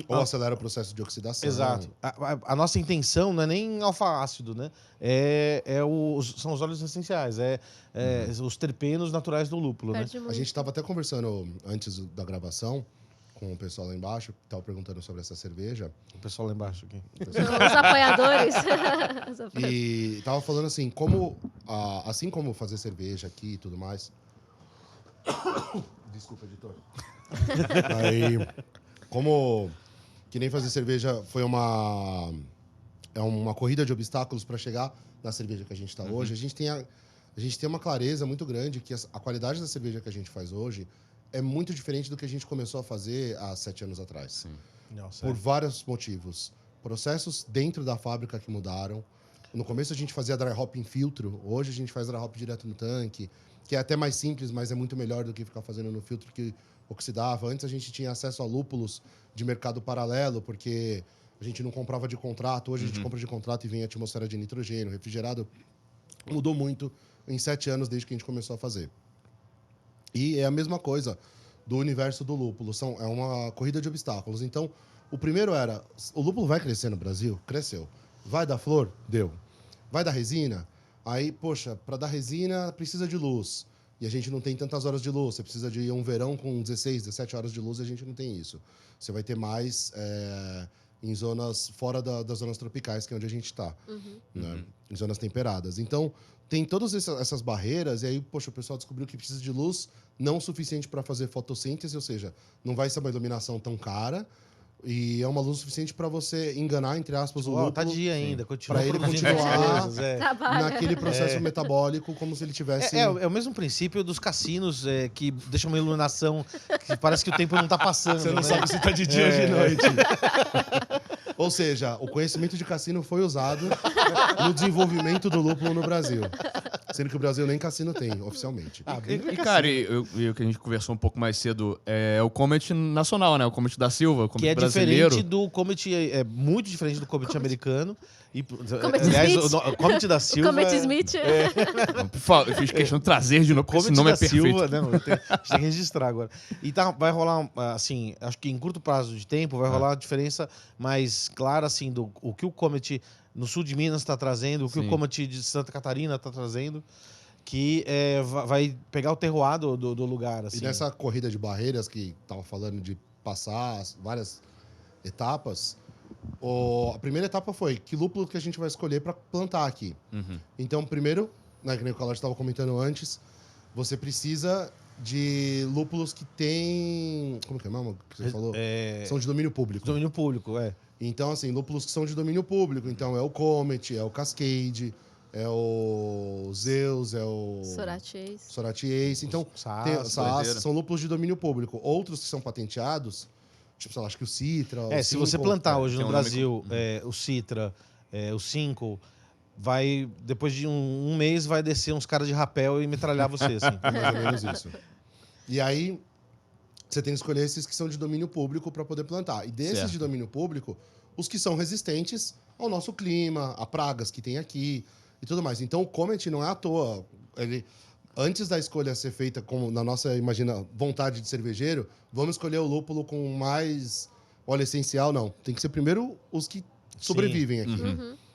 Ou acelera o processo de oxidação. Exato. A nossa intenção não é nem alfa-ácido, né? São os óleos essenciais, os terpenos naturais do lúpulo, né? A gente estava até conversando antes da gravação com o pessoal lá embaixo, que estava perguntando sobre essa cerveja. O pessoal lá embaixo aqui. Os apoiadores. E tava falando assim, assim como fazer cerveja aqui e tudo mais. Desculpa, editor. Aí, como que nem fazer cerveja foi uma corrida de obstáculos para chegar na cerveja que a gente está hoje, a gente tem uma clareza muito grande que a qualidade da cerveja que a gente faz hoje é muito diferente do que a gente começou a fazer há 7 anos atrás. Sim. Por vários motivos. Processos dentro da fábrica que mudaram. No começo a gente fazia dry hop em filtro, hoje a gente faz dry hop direto no tanque, que é até mais simples, mas é muito melhor do que ficar fazendo no filtro que oxidava. Antes a gente tinha acesso a lúpulos de mercado paralelo, porque a gente não comprava de contrato. Hoje a gente compra de contrato e vem a atmosfera de nitrogênio, refrigerado. Mudou muito em 7 anos desde que a gente começou a fazer. E é a mesma coisa do universo do lúpulo. É uma corrida de obstáculos. Então, o primeiro era, o lúpulo vai crescer no Brasil? Cresceu. Vai dar flor? Deu. Vai dar resina? Aí, poxa, para dar resina precisa de luz. E a gente não tem tantas horas de luz. Você precisa de um verão com 16, 17 horas de luz e a gente não tem isso. Você vai ter mais em zonas fora das zonas tropicais, que é onde a gente está. Né? Em zonas temperadas. Então, tem todas essas barreiras, e aí, poxa, o pessoal descobriu que precisa de luz não suficiente para fazer fotossíntese, ou seja, não vai ser uma iluminação tão cara, e é uma luz suficiente para você enganar, entre aspas, o lúpulo. Tá dia ainda, continua. Para ele continuar naquele processo metabólico, como se ele tivesse... É o mesmo princípio dos cassinos, que deixam uma iluminação que parece que o tempo não tá passando. Você não sabe se tá de dia ou de noite. Ou seja, o conhecimento de cassino foi usado no desenvolvimento do lúpulo no Brasil. Sendo que o Brasil nem cassino tem, oficialmente. Cara, e o que a gente conversou um pouco mais cedo é o Comet nacional, né? O Comet da Silva, o Comet que é brasileiro. Diferente do Comet, é muito diferente do Comet americano. Comet aliás, Smith. o Comet da Silva... O Comet Smith. Por favor, eu fiz questão de trazer de novo, porque esse nome é perfeito. Silva, não, a gente tem que registrar agora. E vai rolar, assim, acho que em curto prazo de tempo, vai rolar uma diferença mais clara, assim, do o que o Comet no sul de Minas está trazendo, o que o Comet de Santa Catarina está trazendo, que vai pegar o terroir do lugar. Assim, e nessa corrida de barreiras que estava falando de passar várias etapas, a primeira etapa foi que lúpulo que a gente vai escolher para plantar aqui. Então, primeiro, né, que nem o Calage estava comentando antes, você precisa de lúpulos que tem... Como que é mesmo que você falou? São de domínio público. Domínio público, Então, assim, lúpulos que são de domínio público. Então, é o Comet, é o Cascade, o Zeus, o Sorati Ace. Então, Saas, são lúpulos de domínio público. Outros que são patenteados Tipo, sei lá, acho que o Citra... o Se você Cinco, plantar hoje tem no um nome Brasil o Citra, o 5, vai, depois de um mês, vai descer uns caras de rapel e metralhar você, assim. É mais ou menos isso. E aí, você tem que escolher esses que são de domínio público para poder plantar. E desses Certo. de domínio público, os que são resistentes ao nosso clima, a pragas que tem aqui e tudo mais. Então, o Comet não é à toa. Ele, antes da escolha ser feita como na nossa, imagina, vontade de cervejeiro, vamos escolher o lúpulo com mais óleo essencial, não. Tem que ser primeiro os que sobrevivem aqui.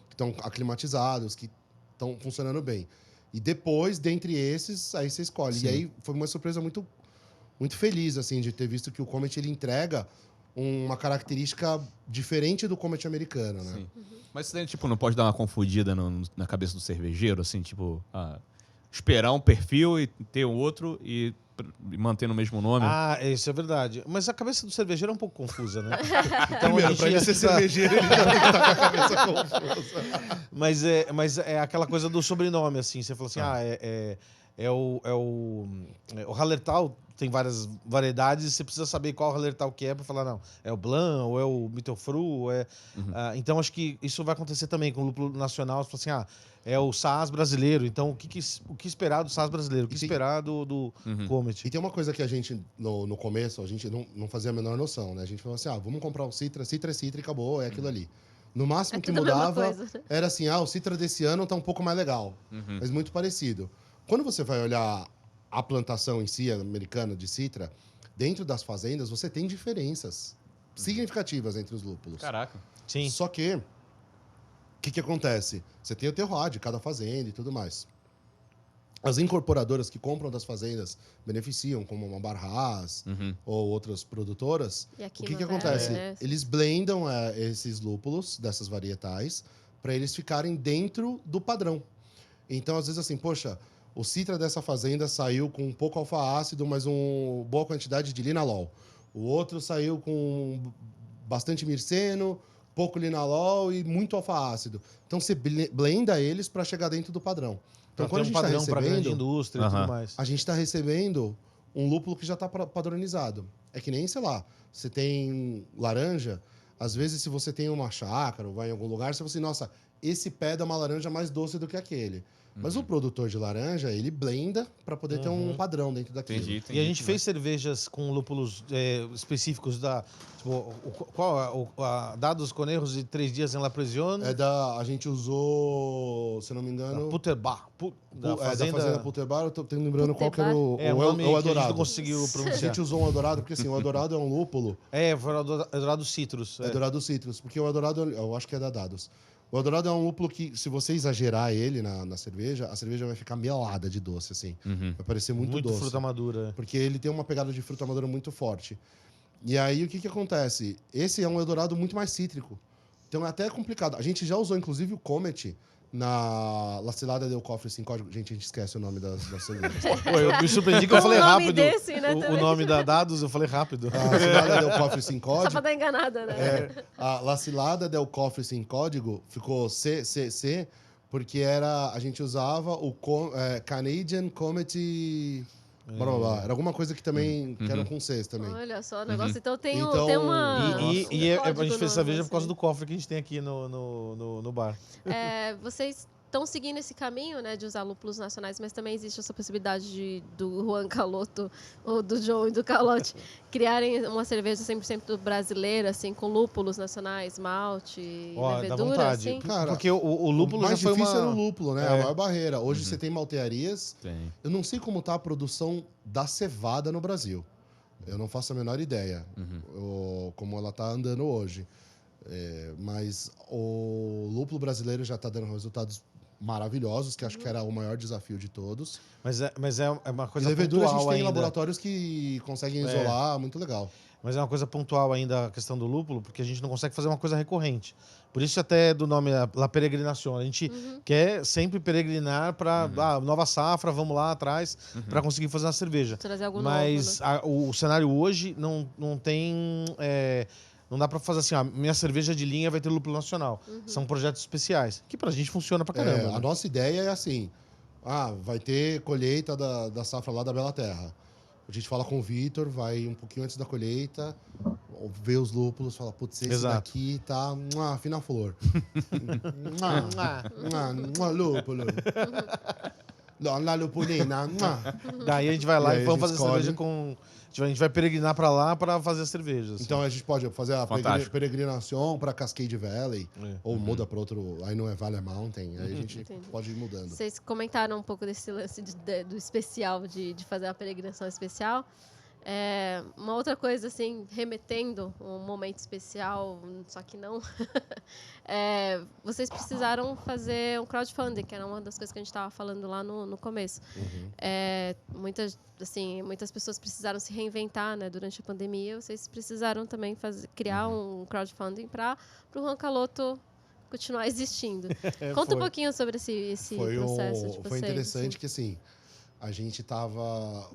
Que estão aclimatizados, que estão funcionando bem. E depois, dentre esses, aí você escolhe. Sim. E aí foi uma surpresa muito, muito feliz, assim, de ter visto que o Comet ele entrega uma característica diferente do Comet americano, né? Sim. Mas isso daí, tipo, não pode dar uma confundida na cabeça do cervejeiro, assim, tipo, esperar um perfil e ter outro e manter no mesmo nome? Isso é verdade. Mas a cabeça do cervejeiro é um pouco confusa, né? Então, Primeiro, pra ele ser cervejeiro, ele já tem que estar com a cabeça confusa. Mas é aquela coisa do sobrenome, assim. Você fala assim, o Hallertau tem várias variedades e você precisa saber qual Hallertau que é para falar, não, é o Blanc, ou é o Mittelfru, então acho que isso vai acontecer também com o lúpulo nacional. Você fala assim, é o Saaz brasileiro, então o que esperar do Saaz brasileiro? O que esperar do Comet? E tem uma coisa que a gente, no começo, a gente não fazia a menor noção, né? A gente falou assim, vamos comprar o Citra e acabou, é aquilo ali. No máximo que tudo a mesma mudava coisa, né? era assim, o Citra desse ano tá um pouco mais legal, mas muito parecido. Quando você vai olhar a plantação em si, americana de Citra, dentro das fazendas, você tem diferenças significativas entre os lúpulos. Caraca. Sim. Só que, o que acontece? Você tem o terroir de cada fazenda e tudo mais. As incorporadoras que compram das fazendas beneficiam, como uma Barras ou outras produtoras. E aqui O que no acontece? Vale, né? Eles blendam esses lúpulos dessas varietais para eles ficarem dentro do padrão. Então, às vezes, assim, poxa, o Citra dessa fazenda saiu com um pouco alfa-ácido, mas uma boa quantidade de linalol. O outro saiu com bastante mirceno, pouco linalol e muito alfa-ácido. Então, você blenda eles para chegar dentro do padrão. Então, quando a gente está padrão para grande recebendo, indústria e tudo mais. a gente está recebendo um lúpulo que já está padronizado. É que nem, sei lá, você tem laranja, às vezes se você tem uma chácara ou vai em algum lugar, você fala assim, nossa, esse pé dá uma laranja mais doce do que aquele. Mas o produtor de laranja, ele blenda para poder ter um padrão dentro daquilo. Entendi. E a gente fez cervejas com lúpulos específicos da... Tipo, dados com erros de 3 dias em La Presione. A gente usou, se não me engano... Puterbar. Da Fazenda Puterbar, eu tô lembrando qual que era o nome que a gente Eldorado. não conseguiu A pronunciar. gente usou um Eldorado, porque assim, o Eldorado é um lúpulo... Foi o Eldorado Citrus. Eldorado Citrus, porque o Eldorado, eu acho que é da Dados. O Eldorado é um lúpulo que, se você exagerar ele na cerveja, a cerveja vai ficar melada de doce, assim. Vai parecer muito doce. Fruta madura. Porque ele tem uma pegada de fruta madura muito forte. E aí, o que acontece? Esse é um Eldorado muito mais cítrico. Então, é até complicado. A gente já usou, inclusive, o Comet na La Cilada del Cofre sem código. Gente, a gente esquece o nome das cervejas. Eu me surpreendi que eu falei O nome rápido. desse, né, o também. nome da Dados, eu falei rápido. A Cilada del Cofre sem Só código. pra dar enganada, né? A La Cilada del Cofre sem código ficou CCC, porque a gente usava o Canadian Comet... Blá, blá, blá. Era alguma coisa que também que era com Cs também. Olha só, o negócio então tem Então, uma... E a código gente fez no- cerveja por causa assim. do cofre que a gente tem aqui no bar. Vocês estão seguindo esse caminho, né, de usar lúpulos nacionais, mas também existe essa possibilidade do Juan Caloto ou do João e do Calote criarem uma cerveja 100% brasileira, assim, com lúpulos nacionais, malte e Ó, dá levedura, vontade. assim? Cara, Porque o lúpulo o mais já foi difícil uma... era o lúpulo, né? A maior barreira. Hoje você tem maltearias. Tem. Eu não sei como tá a produção da cevada no Brasil. Eu não faço a menor ideia como ela tá andando hoje. Mas o lúpulo brasileiro já está dando resultados maravilhosos, que acho que era o maior desafio de todos. Mas é uma E coisa levedura a pontual gente tem ainda. laboratórios que conseguem isolar, muito legal. Mas é uma coisa pontual ainda a questão do lúpulo, porque a gente não consegue fazer uma coisa recorrente. Por isso até do nome La Peregrinação. A gente quer sempre peregrinar para nova safra, vamos lá atrás para conseguir fazer uma cerveja. Trazer algo Mas novo, né? o cenário hoje não tem... não dá para fazer assim, minha cerveja de linha vai ter lúpulo nacional. São projetos especiais, que pra gente funciona pra caramba. A né? nossa ideia é assim, vai ter colheita da safra lá da Bela Terra. A gente fala com o Vitor, vai um pouquinho antes da colheita, vê os lúpulos e fala, putz, esse Exato. daqui tá fina flor. Lúpulo. La lupulina. Daí a gente vai lá E e, aí vamos a fazer gente cerveja escolhe. com... A gente vai peregrinar pra lá pra fazer as cervejas. Então a gente pode fazer a Fantástico. peregrinação para Cascade Valley, É. ou muda para outro, aí não é Valley Mountain, aí a gente Entendi. pode ir mudando. Vocês comentaram um pouco desse lance do especial, de fazer a peregrinação especial. Uma outra coisa, assim, remetendo um momento especial, só que não, vocês precisaram fazer um crowdfunding, que era uma das coisas que a gente estava falando lá no começo. Muitas pessoas precisaram se reinventar, né, durante a pandemia. Vocês precisaram também criar um crowdfunding para o Juan Caloto continuar existindo. Conta um pouquinho sobre esse processo de vocês. Foi interessante assim. que, assim, a gente tava...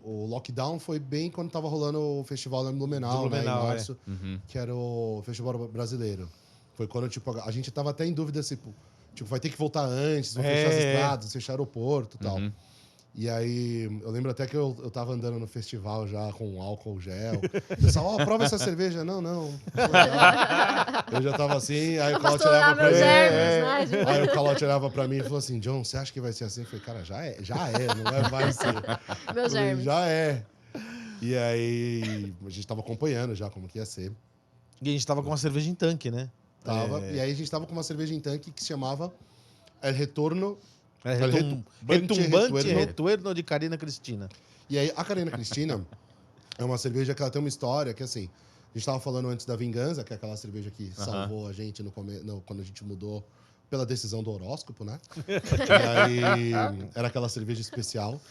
O lockdown foi bem quando tava rolando o festival em Blumenau, né, em março, que era o festival brasileiro. Foi quando, tipo, a gente tava até em dúvida se, tipo, vai ter que voltar antes, vão fechar as estradas, fechar o aeroporto e tal. E aí, eu lembro até que eu tava andando no festival já com álcool gel. O pessoal, prova essa cerveja. Não. Eu já tava assim, aí o Calote olhava pra mim. Germes, né? Aí o Calote olhava pra mim e falou assim, John, você acha que vai ser assim? Eu falei, cara, já é, não é vai ser. Meus germes. Já é. E aí, a gente tava acompanhando já como que ia ser. E a gente tava com uma cerveja em tanque, né? E aí a gente tava com uma cerveja em tanque que se chamava El Retorno. Retumbante Retorno de Carina Cristina. E aí, a Carina Cristina é uma cerveja que ela tem uma história que, assim, a gente tava falando antes da Vingança, que é aquela cerveja que salvou a gente quando a gente mudou pela decisão do horóscopo, né? E aí, era aquela cerveja especial,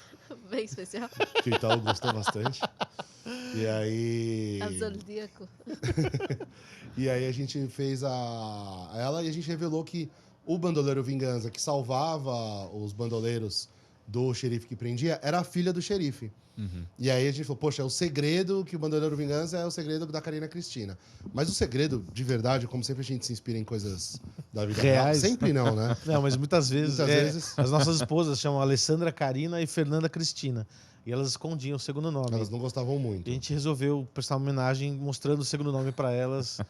Bem especial. que o Itaú gostou bastante. E aí... É o Zodíaco. E aí a gente fez ela e a gente revelou que o bandoleiro Vingança, que salvava os bandoleiros do xerife que prendia, era a filha do xerife. E aí a gente falou, poxa, o segredo que o bandoleiro Vingança é o segredo da Carina Cristina. Mas o segredo, de verdade, como sempre a gente se inspira em coisas da vida real, Reais. sempre não, né? Não, mas muitas vezes, Muitas vezes. as nossas esposas chamam Alessandra Carina e Fernanda Cristina. E elas escondiam o segundo nome. Elas não gostavam muito. E a gente resolveu prestar uma homenagem mostrando o segundo nome para elas.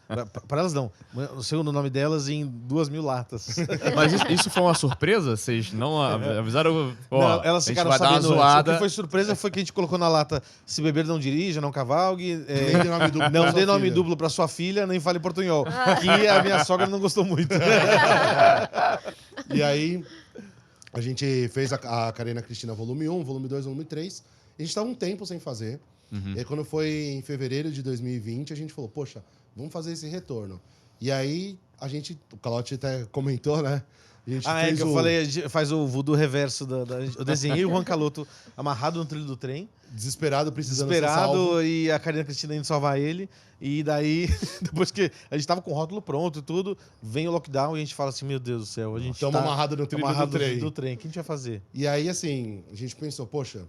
Para elas não. O segundo nome delas em 2.000 latas. Mas isso foi uma surpresa? Vocês não avisaram? Ó, Não, elas a gente ficaram vai dar uma sabendo antes. O zoada. que foi surpresa foi que a gente colocou na lata: se beber não dirija, não cavalgue. Nem dê nome duplo pra Não sua dê nome filha. duplo para sua filha, nem fale portunhol. Que a minha sogra não gostou muito. E aí, a gente fez a Carina Cristina volume 1, volume 2, volume 3. A gente estava um tempo sem fazer. E aí, quando foi em fevereiro de 2020, a gente falou, poxa, vamos fazer esse retorno. E aí, o Calote até comentou, né? A gente fez que eu falei, a gente faz o voodoo reverso. Eu desenhei o Juan Caloto amarrado no trilho do trem. Desesperado, precisando ser salvo. Desesperado, e a Carina Cristina indo salvar ele. E daí, depois que a gente tava com o rótulo pronto e tudo, vem o lockdown e a gente fala assim, meu Deus do céu, a gente Estamos amarrados no trilho do trem. do trem. O que a gente vai fazer? E aí, assim, a gente pensou, poxa,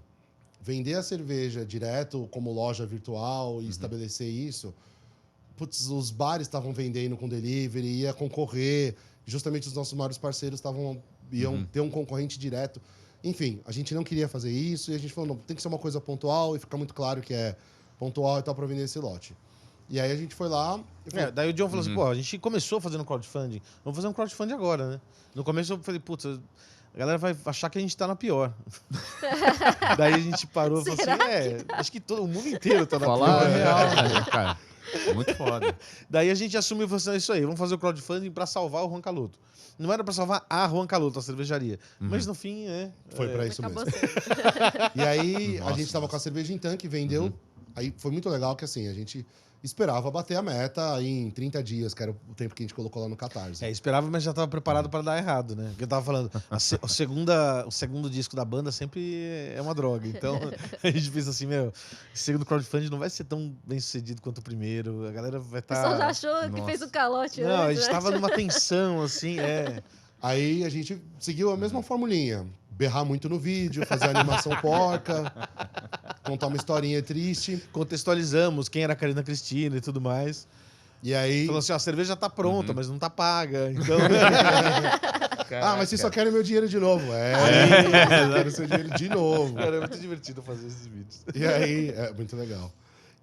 vender a cerveja direto como loja virtual e estabelecer isso, putz, os bares estavam vendendo com delivery, ia concorrer, justamente os nossos maiores parceiros iam ter um concorrente direto. Enfim, a gente não queria fazer isso e a gente falou, não, tem que ser uma coisa pontual e ficar muito claro que é pontual e tal para vender esse lote. E aí a gente foi lá... Daí o John falou assim, pô, a gente começou fazendo crowdfunding, vamos fazer um crowdfunding agora, né? No começo eu falei, putz, a galera vai achar que a gente tá na pior. Daí a gente parou e falou assim, acho que todo o mundo inteiro tá na Falar pior. real, cara. Muito foda. Daí a gente assumiu e falou assim, é isso aí, vamos fazer o crowdfunding pra salvar o Juan Caloto. Não era pra salvar a Juan Caloto, a cervejaria. Mas no fim, Foi pra isso Acabou mesmo. sendo. E aí, a gente tava com a cerveja em tanque, vendeu. Aí foi muito legal que, assim, a gente esperava bater a meta em 30 dias, que era o tempo que a gente colocou lá no Catarse. Esperava, mas já estava preparado para dar errado, né? Porque eu tava falando, o segundo disco da banda sempre é uma droga. Então, a gente pensa assim, esse segundo crowdfunding não vai ser tão bem sucedido quanto o primeiro. A galera vai O estar... pessoal já achou que fez o calote Não, a antes, gente né? tava numa tensão, assim, Aí a gente seguiu a mesma formulinha. Berrar muito no vídeo, fazer animação porca, contar uma historinha triste. Contextualizamos quem era a Carina Cristina e tudo mais. E aí... Falou assim, a cerveja tá pronta, mas não tá paga. Então... mas vocês só querem meu dinheiro de novo. Eu quero seu dinheiro de novo. Cara, é muito divertido fazer esses vídeos. E aí, é muito legal.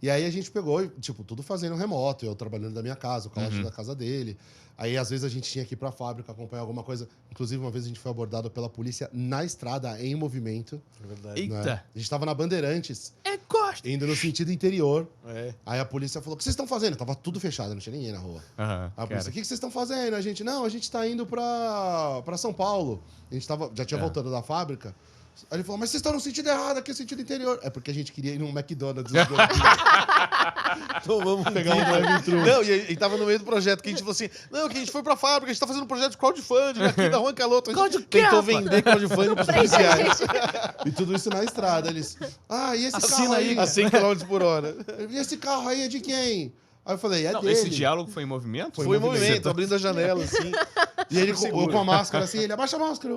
E aí a gente pegou, tipo, tudo fazendo remoto. Eu trabalhando da minha casa, o Calote da casa dele. Aí, às vezes, a gente tinha que ir pra fábrica, acompanhar alguma coisa. Inclusive, uma vez a gente foi abordado pela polícia na estrada, em movimento. É verdade. Eita. Né? A gente tava na Bandeirantes, Gosto. indo no sentido interior. É. Aí a polícia falou, o que vocês estão fazendo? Tava tudo fechado, não tinha ninguém na rua. Aham, A polícia, o que vocês estão fazendo? A gente, não, a gente tá indo pra São Paulo. A gente já tinha voltado da fábrica. Aí ele falou, mas vocês estão no sentido errado, aqui é o sentido interior. É porque a gente queria ir num McDonald's. Então vamos Pegar um drive-thru. Não, e tava no meio do projeto que a gente falou assim: não, que a gente foi pra fábrica, a gente tá fazendo um projeto de crowdfunding aqui da Juan Caloto. A gente tentou vender crowdfunding pros policiais. E tudo isso na estrada. Eles, e esse carro Assina aí? A 100 km por hora. E esse carro aí é de quem? Aí eu falei, é Não, dele. esse diálogo foi em movimento? Foi em movimento, abrindo a janela, assim. E ele Segura. com a máscara assim, ele abaixa a máscara.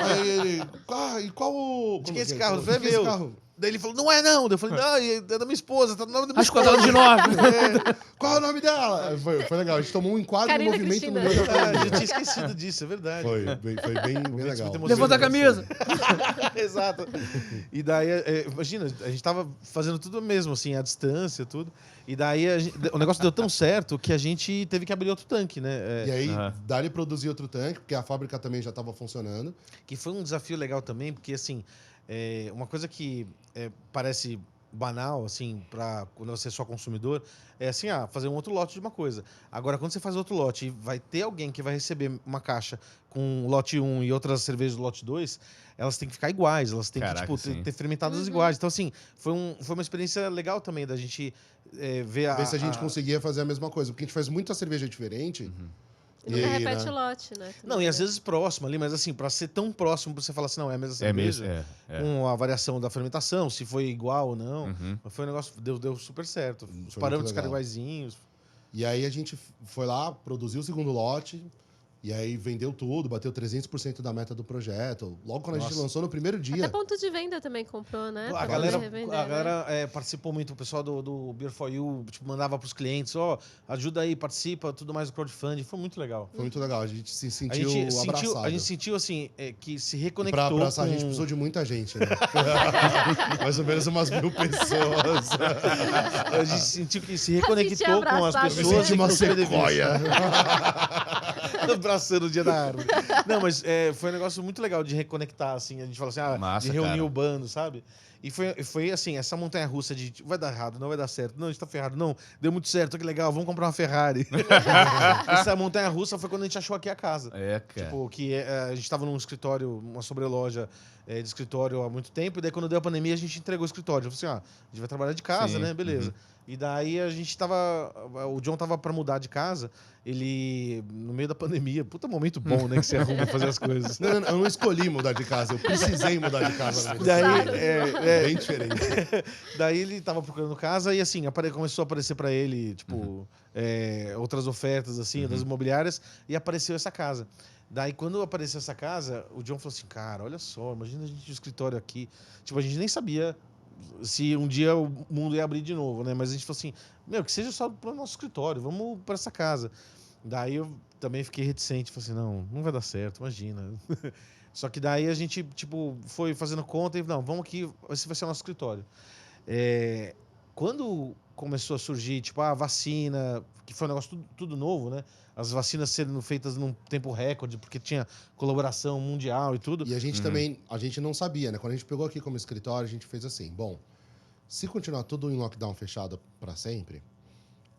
Aí ele, e qual o... De que é esse carro? Eu De falei, que é esse meu. carro? Daí ele falou, não é não. Daí eu falei, não, é da minha esposa, tá no nome da minha Acho que esposa. eu de 9. Qual é o nome dela? Foi legal, a gente tomou um enquadro em Karina movimento Cristina. no meio da Ah, pandemia. já tinha esquecido disso, é verdade. Foi bem legal. muito Levanta a camisa. Exato. E daí, imagina, a gente tava fazendo tudo mesmo, assim, à distância, tudo. E daí o negócio deu tão certo que a gente teve que abrir outro tanque, né? E aí, Aham. dali produzir outro tanque, porque a fábrica também já estava funcionando. Que foi um desafio legal também, porque, assim, uma coisa que parece banal, assim, para quando você é só consumidor, é assim, fazer um outro lote de uma coisa. Agora, quando você faz outro lote e vai ter alguém que vai receber uma caixa com lote 1 e outras cervejas do lote 2, elas têm que ficar iguais, elas têm Caraca, que, sim. ter fermentadas iguais. Então, assim, foi uma experiência legal também da gente ver Ver se a gente conseguia fazer a mesma coisa. Porque a gente faz muita cerveja diferente. E nunca aí, repete né? o lote, né? Não, e às vezes próximo ali, mas assim, para ser tão próximo, pra você falar assim, não, é a mesma É cerveja. mesmo, Com a variação da fermentação, se foi igual ou não. Uhum. Mas foi um negócio, deu super certo. Os muito parâmetros ficaram legal. iguaizinhos. E aí a gente foi lá, produziu o segundo lote. E aí vendeu tudo, bateu 300% da meta do projeto. Logo quando a gente Nossa. lançou no primeiro dia. Até ponto de venda também comprou, né? A Pra galera, poder revender, a né? galera participou muito, o pessoal do Beer for You tipo, mandava pros clientes, ajuda aí, participa, tudo mais do crowdfunding. Foi muito legal. Foi muito legal, a gente se A sentiu gente abraçado. sentiu assim, que se E reconectou pra com... assar, a gente precisou de muita gente, né? Mais ou menos umas 1000 pessoas. A gente sentiu que se sentia reconectou com as abraçado. Eu me pessoas. senti uma que não sequoia. Abraçando o dia da árvore. Não, mas foi um negócio muito legal de reconectar, assim. A gente fala assim, Massa, de reunir cara. o bando, sabe? E foi assim, essa montanha-russa de tipo, vai dar errado, não vai dar certo. Não, a gente tá ferrado. Não, deu muito certo, que legal, vamos comprar uma Ferrari. Essa montanha-russa foi quando a gente achou aqui a casa. É, cara. Tipo, que a gente tava num escritório, uma sobreloja de escritório há muito tempo, e daí quando deu a pandemia a gente entregou o escritório. Eu falei assim, a gente vai trabalhar de casa, Sim, né? Beleza. E daí a gente o John tava pra mudar de casa, ele, no meio da pandemia, puta momento bom, né, que você arruma fazer as coisas. Não, eu não escolhi mudar de casa, eu precisei mudar de casa. Na Daí, Bem diferente. daí ele tava procurando casa e assim, começou a aparecer pra ele, tipo, outras ofertas, assim, das imobiliárias, e apareceu essa casa. Daí, quando apareceu essa casa, o John falou assim, cara, olha só, imagina a gente no escritório aqui. Tipo, a gente nem sabia se um dia o mundo ia abrir de novo, né? Mas a gente falou assim, que seja só pro nosso escritório, vamos pra essa casa. Daí eu também fiquei reticente, falei assim, não vai dar certo, imagina. Só que daí a gente, tipo, foi fazendo conta e, não, vamos aqui, esse vai ser o nosso escritório. Quando começou a surgir, tipo, a vacina, que foi um negócio tudo novo, né? As vacinas sendo feitas num tempo recorde, porque tinha colaboração mundial e tudo. E a gente também, a gente não sabia, né? Quando a gente pegou aqui como escritório, a gente fez assim, bom, se continuar tudo em lockdown fechado para sempre,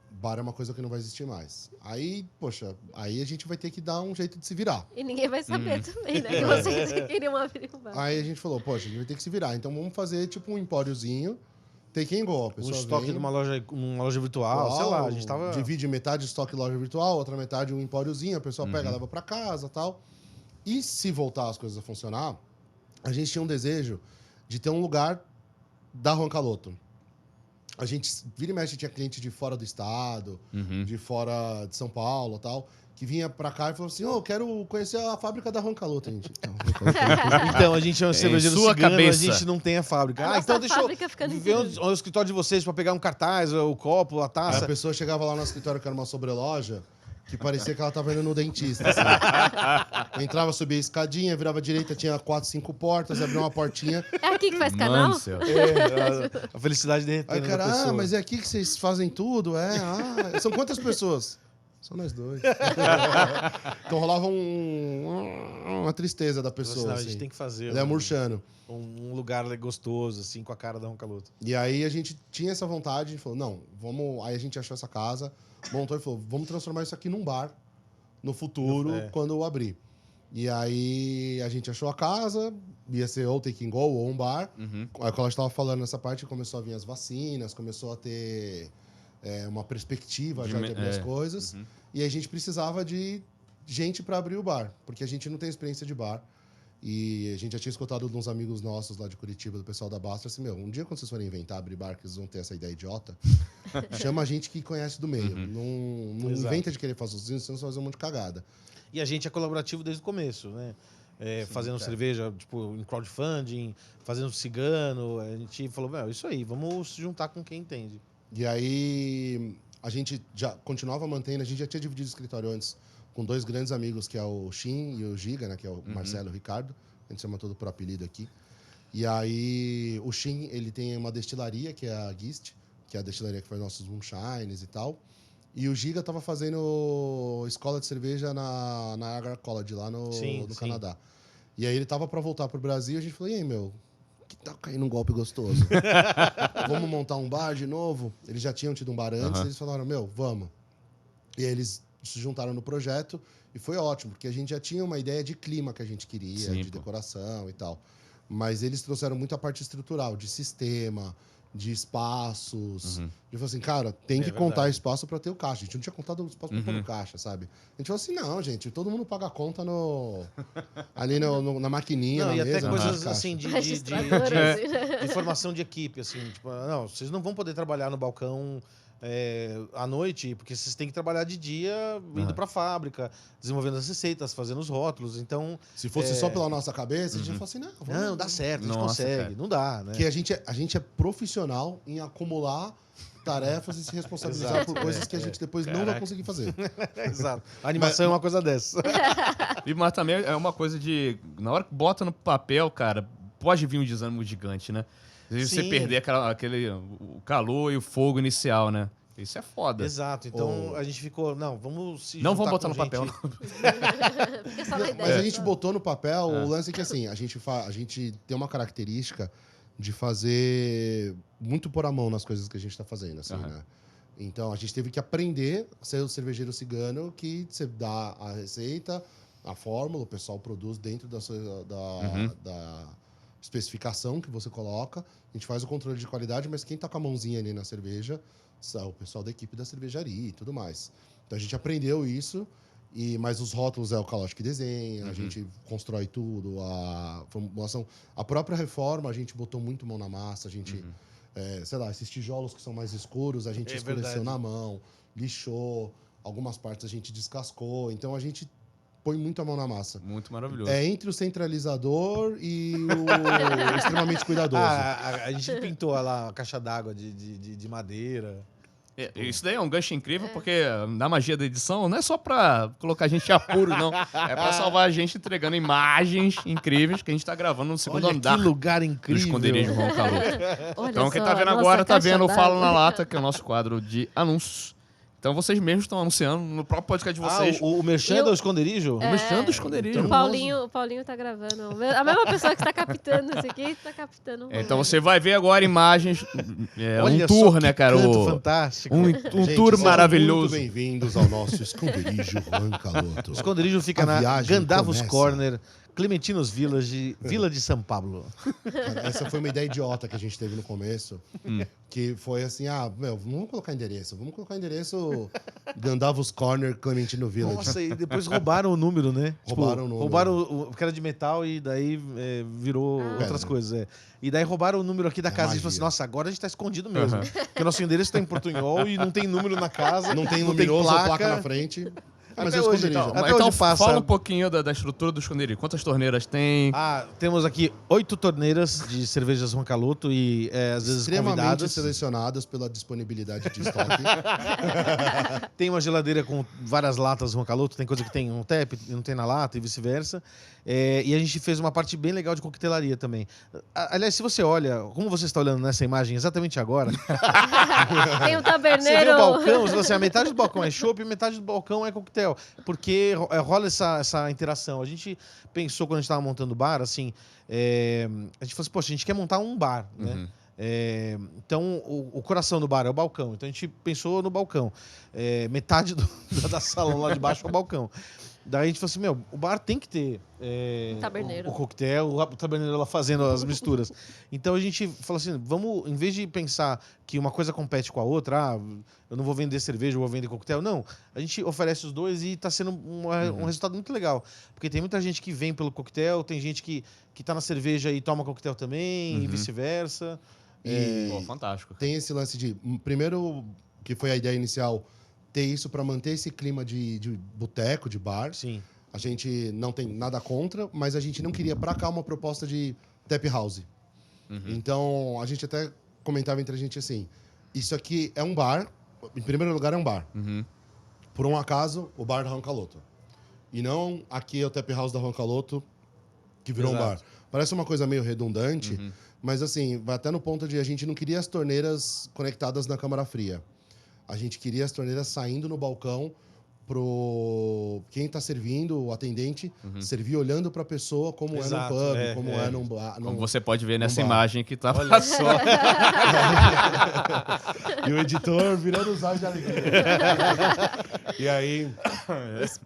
bar é uma coisa que não vai existir mais. Aí, poxa, aí a gente vai ter que dar um jeito de se virar. E ninguém vai saber também, né? Que vocês queriam abrir o bar. Aí a gente falou, poxa, a gente vai ter que se virar. Então vamos fazer tipo um empóriozinho, take and go. A Um pessoa estoque vem, numa loja virtual, sei lá, a gente tava... divide metade estoque loja virtual, outra metade um empóriozinho, a pessoa pega, leva para casa, tal. E se voltar as coisas a funcionar, a gente tinha um desejo de ter um lugar da Juan Caloto. A gente vira e mexe, tinha cliente de fora do estado, de fora de São Paulo, tal, que vinha para cá e falou assim: eu quero conhecer a fábrica da Juan Caloto, a gente. Então, a gente é um cervejeiro sua cigano, cabeça. a gente não tem a fábrica. A Então nossa deixa eu fábrica fica ali ver dentro. o escritório de vocês para pegar um cartaz, o copo, a Aí taça. a pessoa chegava lá no escritório, que era uma sobreloja, que parecia que ela tava indo no dentista. Assim. Entrava, subia a escadinha, virava à direita, tinha 4, 5 portas, abria uma portinha. É aqui que faz Mano canal? do céu. A felicidade derretendo. Aí o cara, na pessoa. mas é aqui que vocês fazem tudo? São quantas pessoas? São nós dois. Então rolava uma tristeza da pessoa. Não, a assim. gente tem que fazer Ele é murchando. um lugar gostoso, assim, com a cara da Roncaloto. E aí a gente tinha essa vontade, a gente falou, não, vamos... Aí a gente achou essa casa, montou e falou, vamos transformar isso aqui num bar no futuro, quando eu abrir. E aí a gente achou a casa, ia ser ou take and go ou um bar. Uhum. Aí quando a gente tava falando nessa parte, começou a vir as vacinas, começou a ter uma perspectiva já de abrir as coisas. Uhum. E aí a gente precisava de gente para abrir o bar, porque a gente não tem experiência de bar. E a gente já tinha escutado de uns amigos nossos lá de Curitiba, do pessoal da Bastra, assim, um dia quando vocês forem inventar abrir bar, que vocês vão ter essa ideia idiota, chama a gente que conhece do meio. Não inventa de querer fazer sozinho, senão você vai fazer um monte de cagada. E a gente é colaborativo desde o começo, né? Fazendo cerveja, tipo, em crowdfunding, fazendo cigano. A gente falou, isso aí, vamos se juntar com quem entende. E aí a gente já continuava mantendo, a gente já tinha dividido o escritório antes com 2 grandes amigos, que é o Shin e o Giga, né? Que é o Marcelo e o Ricardo. A gente chama todo por apelido aqui. E aí o Shin, ele tem uma destilaria, que é a Gist, que é a destilaria que faz nossos moonshines e tal. E o Giga estava fazendo escola de cerveja na Niagara College, lá no Canadá. E aí ele tava para voltar pro Brasil, a gente falou, e aí, meu, que tá caindo um golpe gostoso. Vamos montar um bar de novo? Eles já tinham tido um bar antes, eles falaram, vamos. E aí eles se juntaram no projeto e foi ótimo, porque a gente já tinha uma ideia de clima que a gente queria, de decoração e tal. Mas eles trouxeram muito a parte estrutural, de sistema, de espaços. De falar assim, cara, tem que contar espaço para ter o caixa. A gente não tinha contado o espaço para pôr no caixa, sabe? A gente falou assim, não, gente, todo mundo paga a conta ali na maquininha, não, na e mesa. até coisas assim de formação de equipe, assim, tipo, não, vocês não vão poder trabalhar no balcão à noite, porque vocês têm que trabalhar de dia, indo para a fábrica, desenvolvendo as receitas, fazendo os rótulos. Então, se fosse só pela nossa cabeça, a gente ia falar assim, não, dá certo, a gente consegue. Cara. Não dá, né? Porque a gente é profissional em acumular tarefas e se responsabilizar por coisas que a gente depois não vai conseguir fazer. Exato. A animação é uma coisa dessa. Mas também é uma coisa de... Na hora que bota no papel, cara, pode vir um desânimo gigante, né? Às vezes você perder o calor e o fogo inicial, né? Isso é foda. Exato. Então a gente ficou... Não, vamos se não vamos botar no papel, não. Fica só na ideia. Mas a gente botou no papel o lance que, assim, a gente tem uma característica de fazer muito por a mão nas coisas que a gente está fazendo, assim, né? Então, a gente teve que aprender a ser o cervejeiro cigano, que você dá a receita, a fórmula, o pessoal produz dentro da especificação que você coloca. A gente faz o controle de qualidade, mas quem tá com a mãozinha ali na cerveja é o pessoal da equipe da cervejaria e tudo mais. Então, a gente aprendeu isso, mas os rótulos é o Calote que desenha, a gente constrói tudo, a formulação. A própria reforma, a gente botou muito mão na massa, a gente... sei lá, esses tijolos que são mais escuros, a gente escureceu na mão, lixou, algumas partes a gente descascou. Então, a gente põe muito a mão na massa. Muito maravilhoso. É entre o centralizador e o extremamente cuidadoso. A gente pintou lá a caixa d'água de madeira. Isso daí é um gancho incrível, porque na magia da edição não é só pra colocar a gente em apuro, não. É pra salvar a gente entregando imagens incríveis que a gente tá gravando no segundo andar. Que lugar incrível. Do esconderijo Roncaloto. Então, quem tá vendo agora, tá vendo o Fala na Lata, que é o nosso quadro de anúncios. Então, vocês mesmos estão anunciando no próprio podcast de vocês. O merchan do esconderijo? O merchan do esconderijo. O Paulinho tá gravando. A mesma pessoa que tá captando isso aqui, tá captando. Então, você vai ver agora imagens, Olha um tour, só né, cara? Fantástico. Um Gente, tour maravilhoso. Muito bem-vindos ao nosso esconderijo Roncaloto. O esconderijo fica na Gandavos Corner, Clementinos Village, Vila de São Paulo. Cara, essa foi uma ideia idiota que a gente teve no começo. Que foi assim, vamos colocar endereço. Vamos colocar endereço Gandavos Corner, Clementino Village. Nossa, e depois roubaram o número, né? Roubaram o número. Roubaram porque era de metal e daí virou outras coisas. E daí roubaram o número aqui da casa e falou assim, nossa, agora a gente tá escondido mesmo. Porque o nosso endereço tá em portunhol e não tem número na casa. Não tem luminoso ou placa na frente. Mas Até é hoje, esconderijo. até Então hoje passa. fala um pouquinho da estrutura do esconderijo. Quantas torneiras tem? Temos aqui 8 torneiras de cervejas Juan Caloto e às vezes Extremamente convidadas. selecionadas pela disponibilidade de estoque. Tem uma geladeira com várias latas Juan Caloto, tem coisa que tem no tap e não tem na lata e vice-versa. E a gente fez uma parte bem legal de coquetelaria também. Aliás, se você olha, como você está olhando nessa imagem exatamente agora, Tem um você vê taberneiro. o balcão, a metade do balcão é chopp e metade do balcão é coquetel. Porque rola essa interação. A gente pensou quando a gente estava montando o bar, assim, a gente falou assim, poxa, a gente quer montar um bar, né? Então, o coração do bar é o balcão. Então, a gente pensou no balcão. Metade da sala lá de baixo é o balcão. Daí a gente falou assim, o bar tem que ter Taberneiro. o coquetel, o taberneiro lá fazendo as misturas. Então a gente falou assim, vamos, em vez de pensar que uma coisa compete com a outra, eu não vou vender cerveja, eu vou vender coquetel, não. A gente oferece os dois e está sendo um resultado muito legal. Porque tem muita gente que vem pelo coquetel, tem gente que tá na cerveja e toma coquetel também, e vice-versa. Pô, fantástico. Tem esse lance de... Primeiro, que foi a ideia inicial, ter isso para manter esse clima de boteco, de bar. Sim. A gente não tem nada contra, mas a gente não queria para cá uma proposta de tap house. Então, a gente até comentava entre a gente assim, isso aqui é um bar, em primeiro lugar é um bar. Por um acaso, o bar da Juan Caloto. E não aqui é o tap house da Juan Caloto, que virou um bar. Parece uma coisa meio redundante, mas assim, vai até no ponto de a gente não queria as torneiras conectadas na câmara fria. A gente queria as torneiras saindo no balcão pro quem está servindo, o atendente, servir olhando para a pessoa como Exato, é no pub, como é num bar. Como você pode ver nessa bar. imagem que tá lá só. E o editor virando os olhos de alegria. E aí,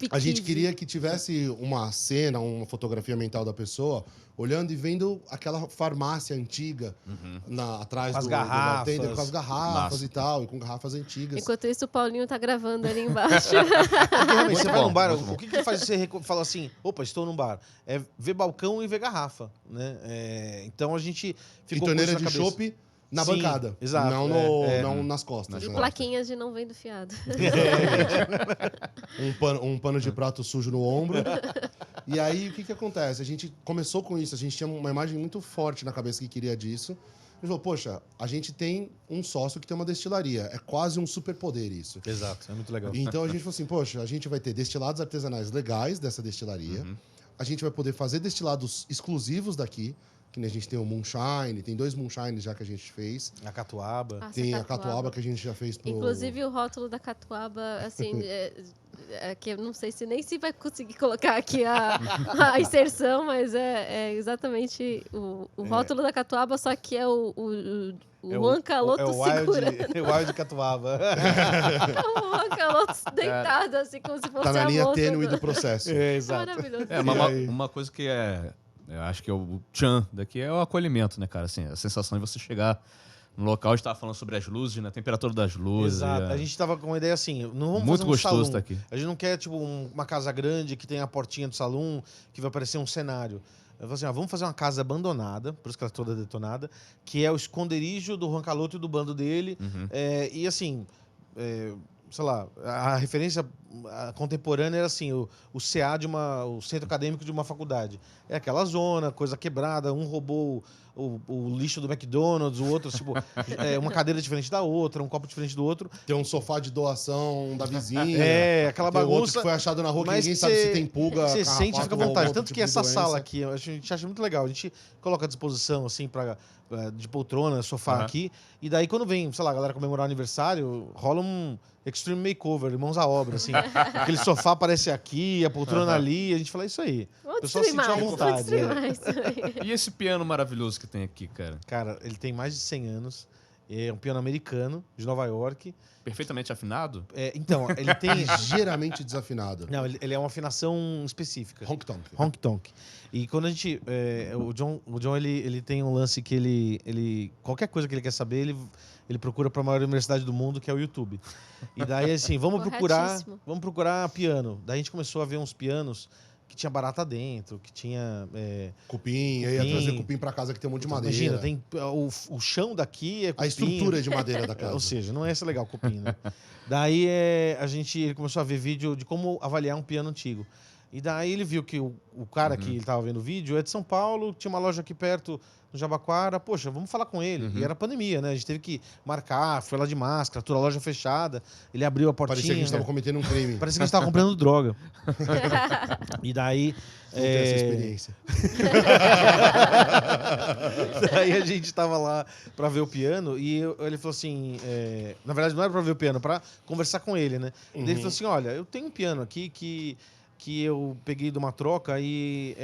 a gente queria que tivesse uma cena, uma fotografia mental da pessoa, olhando e vendo aquela farmácia antiga atrás Com as do garrafas. bartender, com as garrafas Massa. e tal, e com garrafas antigas. Enquanto isso, o Paulinho tá gravando ali embaixo. Porque realmente, você Muito vai bom, num bar, muito bom. o que faz você falar assim, opa, estou num bar? É ver balcão e ver garrafa, né? Então a gente E ficou com torneira isso de na cabeça. chopp na Sim, bancada. exato, Não, não nas costas. E né? plaquinhas de não vendo fiado. Um pano de prato sujo no ombro. E aí, o que acontece? A gente começou com isso, a gente tinha uma imagem muito forte na cabeça que queria disso. A gente falou, poxa, a gente tem um sócio que tem uma destilaria. É quase um superpoder isso. Exato, é muito legal. Então a gente falou assim, poxa, a gente vai ter destilados artesanais legais dessa destilaria. A gente vai poder fazer destilados exclusivos daqui. Que nem a gente tem o Moonshine, tem 2 Moonshines já que a gente fez. A catuaba. Nossa, Tem a Catuaba que a gente já fez pro... Inclusive, o rótulo da catuaba, assim, que eu não sei se nem se vai conseguir colocar aqui a inserção, mas é exatamente o rótulo da catuaba, só que é o Juan Caloto segurando. É o Wild Catuaba. O Juan Caloto deitado, assim, como se fosse Tá na a linha moça tênue do... do processo. Exato. Maravilhoso. Uma coisa que eu acho que é o tchan daqui é o acolhimento, né, cara? Assim, a sensação de você chegar no local, a gente tava falando sobre as luzes, né? A temperatura das luzes. Exato. A gente tava com uma ideia assim, não vamos Muito fazer um gostoso salão. tá aqui. A gente não quer, tipo, uma casa grande que tem a portinha do salão, que vai parecer um cenário. Eu falei assim, vamos fazer uma casa abandonada, por isso que ela é toda detonada, que é o esconderijo do Juan Caloto e do bando dele. E assim, sei lá, a referência contemporânea era assim, o CA o centro acadêmico de uma faculdade. É aquela zona, coisa quebrada, um roubou o lixo do McDonald's, o outro, tipo, uma cadeira diferente da outra, um copo diferente do outro. Tem um sofá de doação da vizinha. Aquela tem outro bagunça. que foi achado na rua que Mas ninguém sabe se tem pulga. Você sente e carrapato fica à ou vontade. outro Tanto tipo que de essa doença. sala aqui, a gente acha muito legal. A gente coloca à disposição, assim, de poltrona, sofá aqui. E daí, quando vem, sei lá, a galera comemorar o aniversário, rola um extreme makeover, irmãos à obra, assim. Aquele sofá aparece aqui, a poltrona ali. A gente fala, isso aí. Vou O pessoal se destruir sentiu à mais, vou vontade. destruir né? mais. E esse piano maravilhoso que tem aqui, cara? Cara, ele tem mais de 100 anos. É um piano americano, de Nova York. Perfeitamente afinado? Então, ele tem... Ligeiramente desafinado. Não, ele é uma afinação específica. Honk tonk. Honk Tonk. E quando a gente... o John ele tem um lance que ele... Qualquer coisa que ele quer saber, ele procura para a maior universidade do mundo, que é o YouTube. E daí, assim, vamos procurar piano. Daí a gente começou a ver uns pianos que tinha barata dentro, que tinha... Cupim, eu ia trazer cupim pra casa que tem um monte de madeira. Imagina, tem o chão daqui é cupim. A estrutura é de madeira da casa. Ou seja, não é esse legal o cupim, né? Daí ele começou a ver vídeo de como avaliar um piano antigo. E daí ele viu que o cara que ele tava vendo o vídeo é de São Paulo, tinha uma loja aqui perto, no Jabaquara. Poxa, vamos falar com ele. E era pandemia, né? A gente teve que marcar, foi lá de máscara, toda a loja fechada. Ele abriu a portinha. Parecia que a gente tava cometendo um crime. Parecia que a gente tava comprando droga. E daí... Não tem essa experiência. Daí a gente tava lá pra ver o piano e ele falou assim... na verdade, não era pra ver o piano, pra conversar com ele, né? Daí ele falou assim, olha, eu tenho um piano aqui que eu peguei de uma troca e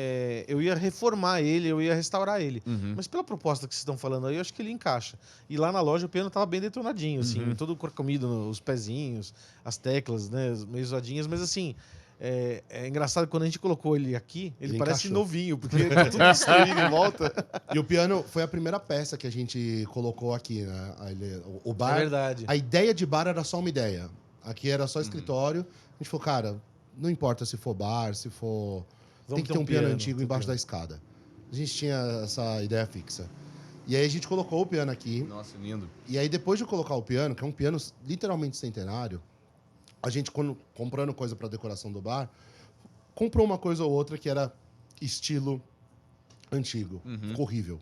eu ia reformar ele, eu ia restaurar ele. Mas pela proposta que vocês estão falando aí, eu acho que ele encaixa. E lá na loja o piano tava bem detonadinho, assim, todo corcomido, os pezinhos, as teclas, né, meio zoadinhas, mas assim... É engraçado que quando a gente colocou ele aqui, ele parece encaixou. novinho, porque tá tudo destruído em volta. E o piano foi a primeira peça que a gente colocou aqui, né? O bar. É verdade. A ideia de bar era só uma ideia. Aqui era só escritório. A gente falou, cara, não importa se for bar, se for... tem que ter um piano antigo embaixo da escada. A gente tinha essa ideia fixa. E aí a gente colocou o piano aqui. Nossa, lindo. E aí depois de colocar o piano, que é um piano literalmente centenário, a gente, comprando coisa para decoração do bar, comprou uma coisa ou outra que era estilo antigo. Ficou horrível.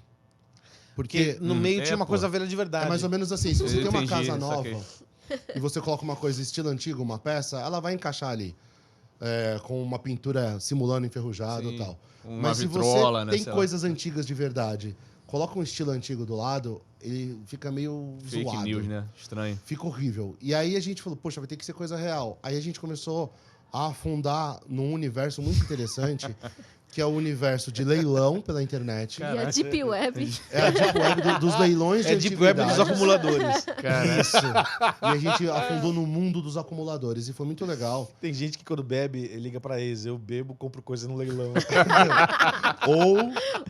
Porque no meio tinha uma coisa velha de verdade. é mais ou menos assim, se você Eu tem uma entendi, casa nova saquei. e você coloca uma coisa estilo antigo, uma peça, ela vai encaixar ali. Com uma pintura simulando enferrujado e tal. Uma Mas se vitrola, você né, tem sei lá. coisas antigas de verdade, coloca um estilo antigo do lado, ele fica meio Fake zoado. news, né? Estranho. Fica horrível. E aí a gente falou, poxa, vai ter que ser coisa real. Aí a gente começou a afundar num universo muito interessante, que é o universo de leilão pela internet. E a Deep Web. É a Deep Web dos leilões de É Deep Web dos antiguidades. acumuladores. Isso. E a gente afundou no mundo dos acumuladores. E foi muito legal. Tem gente que quando bebe, liga pra ex. Eu bebo, compro coisa no leilão. Ou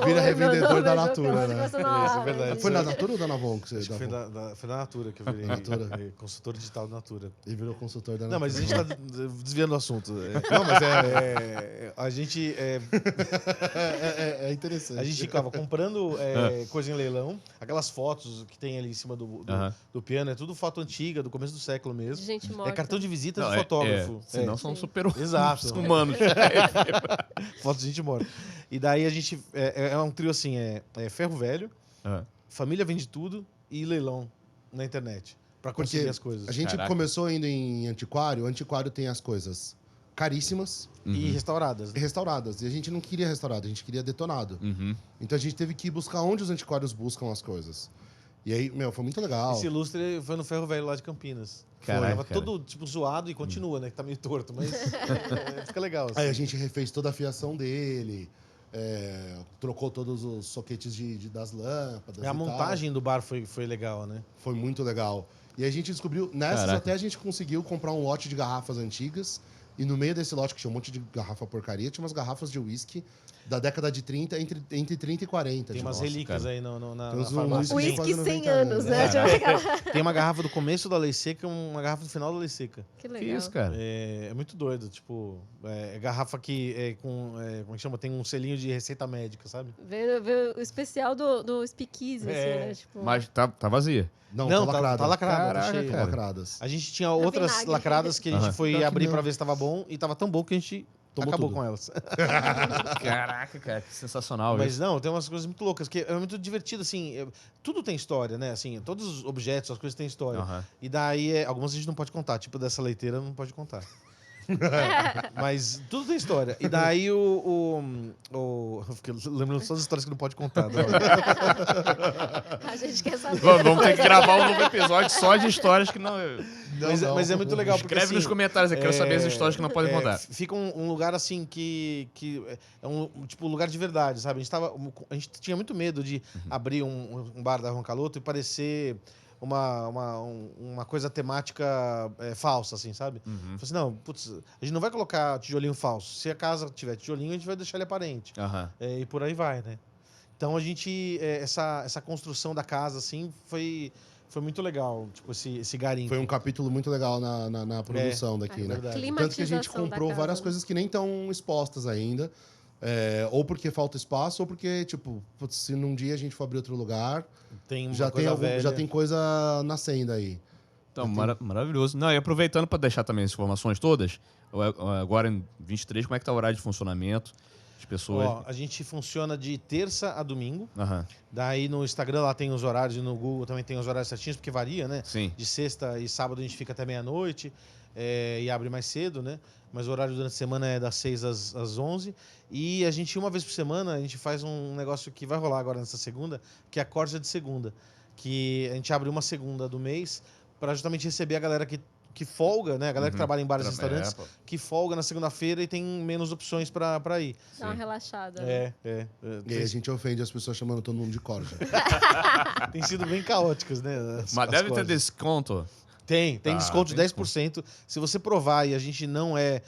vira Ou revendedor da vendedor, Natura, né? começa na- Isso é verdade. Foi na Natura ou da Navon que você Acho que foi dava? foi da Natura que eu virei Natura. consultor digital da Natura. Ele virou consultor da Não, Natura. mas a gente tá desviando o assunto. Não, mas a gente... É interessante. A gente ficava comprando coisa em leilão, aquelas fotos que tem ali em cima do piano, é tudo foto antiga, do começo do século mesmo. De gente É morta. cartão de visita Não, do fotógrafo. Senão são super Exato. humanos. Fotos de gente morta. E daí a gente... É um trio assim, ferro velho, família vende tudo e leilão na internet. Pra conseguir Porque as coisas. a gente Caraca. começou indo em antiquário. O antiquário tem as coisas caríssimas E restauradas. e restauradas. E a gente não queria restaurado, a gente queria detonado. Então a gente teve que ir buscar onde os antiquários buscam as coisas. E aí, foi muito legal. Esse lustre foi no ferro velho lá de Campinas. Caraca, Tava cara. todo, tipo, zoado e continua, né? Que tá meio torto, mas fica legal. Assim. Aí a gente refez toda a fiação dele, trocou todos os soquetes das lâmpadas. A e montagem do bar foi legal, né? tal. Foi muito legal. E a gente descobriu, nessas Caraca. até a gente conseguiu comprar um lote de garrafas antigas. E no meio desse lote, que tinha um monte de garrafa porcaria, tinha umas garrafas de uísque da década de 30, entre 30 e 40. Tem umas Nossa, relíquias cara. aí na Tem uns farmácia. whisky Uísque quase 100 90 anos, né? Tem uma garrafa do começo da lei seca e uma garrafa do final da lei seca. Que Que legal. isso, cara? É muito doido, tipo, garrafa que como é que chama? Tem um selinho de receita médica, sabe? Vê o especial do Speakeasy, assim, né? Tipo, Mas tá vazia. Não, Não, tá lacrada. tá lacrada, tá Caraca, cheio. cara. Lacradas. A gente tinha outras vinagre. lacradas que a gente foi Pior que abrir não. pra ver se tava bom e tava tão bom que a gente Tomou acabou tudo. com elas. Caraca, cara, que sensacional Mas isso. não, tem umas coisas muito loucas, que é muito divertido, assim, tudo tem história, né? Assim, todos os objetos, as coisas têm história. Aham. E daí, algumas a gente não pode contar, tipo dessa leiteira não pode contar. Mas tudo tem história. E daí eu fiquei lembrando só das histórias que não pode contar. Né? a gente quer saber. Vamos ter que gravar um novo episódio só de histórias que não. Mas é muito legal, porque Escreve nos assim, comentários, eu quero saber as histórias que não podem contar. Fica um lugar assim que é um tipo lugar de verdade, sabe? A gente tinha muito medo de abrir um bar da Roncaloto e parecer uma coisa temática falsa, assim, sabe? Falei assim, não, putz, a gente não vai colocar tijolinho falso. Se a casa tiver tijolinho, a gente vai deixar ele aparente. Aham. E por aí vai, né? Então a gente essa construção da casa assim foi foi muito legal, tipo, esse garimpo. Foi um capítulo muito legal na produção daqui, né? Verdade. Tanto que a gente Climatização da comprou casa. várias coisas que nem estão expostas ainda. Ou porque falta espaço, ou porque, tipo, putz, se num dia a gente for abrir outro lugar, Tem uma já coisa velha. já tem coisa nascendo aí. Então, maravilhoso. Não, e aproveitando para deixar também as informações todas, agora em 23, como é que tá o horário de funcionamento? As pessoas... Ó, a gente funciona de terça a domingo. Aham, Daí no Instagram lá tem os horários e no Google também tem os horários certinhos, porque varia, né? sim. De sexta e sábado a gente fica até meia-noite e abre mais cedo, né? Mas o horário durante a semana é das 6 às 11. E a gente, uma vez por semana, a gente faz um negócio que vai rolar agora nessa segunda, que é a Corja de Segunda. Que a gente abre uma segunda do mês para justamente receber a galera que folga, né? A galera que trabalha em bares e restaurantes, que folga na segunda-feira e tem menos opções para ir. Dá uma relaxada. É. E aí a gente ofende as pessoas chamando todo mundo de corja. Tem sido bem caóticas, né? Mas deve ter corjas. desconto. Tem Ah, desconto de tem 10%. Se você provar e a gente não é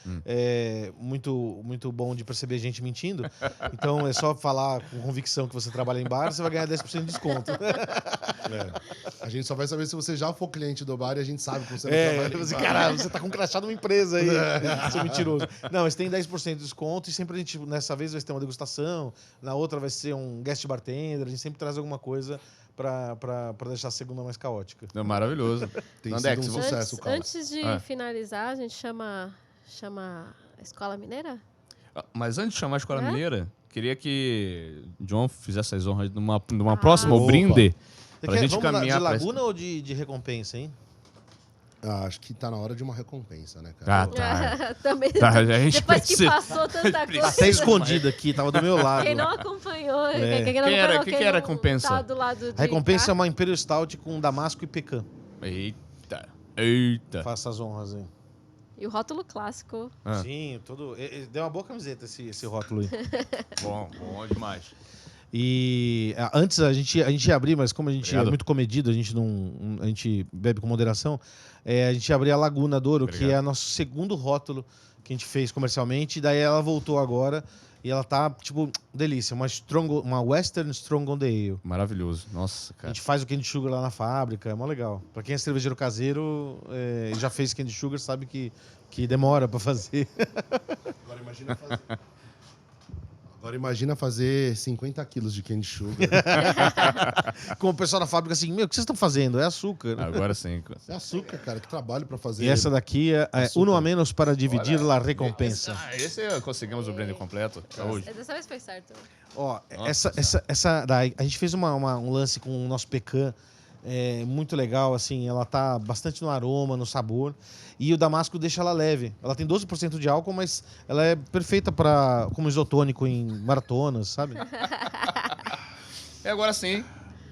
muito bom de perceber gente mentindo, então é só falar com convicção que você trabalha em bar, você vai ganhar 10% de desconto. A gente só vai saber se você já for cliente do bar e a gente sabe que você não trabalha em Você, bar. caralho, você tá com um crachá de uma empresa aí, seu mentiroso. Não, mas tem 10% de desconto e sempre a gente, nessa vez vai ter uma degustação, na outra vai ser um guest bartender, a gente sempre traz alguma coisa pra deixar a segunda mais caótica. É maravilhoso. Tem Nandex, sido um sucesso, cara. Antes de finalizar, a gente chama a Escola Mineira? Mas antes de chamar a Escola É? Mineira, queria que John fizesse as honras numa próxima, o Opa. brinde, Você pra gente vamos de caminhar pra... Laguna ou de recompensa, hein? Acho que tá na hora de uma recompensa, né, cara? Ah, tá. Também. Tá, a gente Depois que precisa- passou tanta coisa. Até escondido aqui, tava do meu lado. Quem não acompanhou, É. quem não Quem era- quem que era a não recompensa? Tá do lado de A recompensa é cá. uma Imperial Stout com damasco e pecan. Eita. Faça as honras aí. E o rótulo clássico. Ah. Sim, deu uma boa camiseta esse rótulo aí. Bom demais. E antes a gente ia abrir, mas como a gente Obrigado. é muito comedido, a gente bebe com moderação, a gente ia abrir a Laguna Douro, que Obrigado. é nosso segundo rótulo que a gente fez comercialmente, e daí ela voltou agora e ela tá, tipo, delícia, uma Western Strong on the Ale. Maravilhoso. Nossa, A cara. gente faz o candy sugar lá na fábrica, é mó legal. Pra quem é cervejeiro caseiro e já fez candy sugar, sabe que demora pra fazer. Agora imagina fazer 50 quilos de candy sugar. Como o pessoal da fábrica assim, o que vocês estão fazendo? É açúcar. Agora sim. É açúcar, cara. Que trabalho pra fazer. E essa daqui é uno a menos para dividir a recompensa. Esse conseguimos o brinde completo. Saúde. Dessa vez foi certo. Ó, Nossa essa daí, a gente fez um lance com o nosso pecan muito legal, assim, ela tá bastante no aroma, no sabor, e o damasco deixa ela leve. Ela tem 12% de álcool, mas ela é perfeita como isotônico em maratonas, sabe? E agora sim,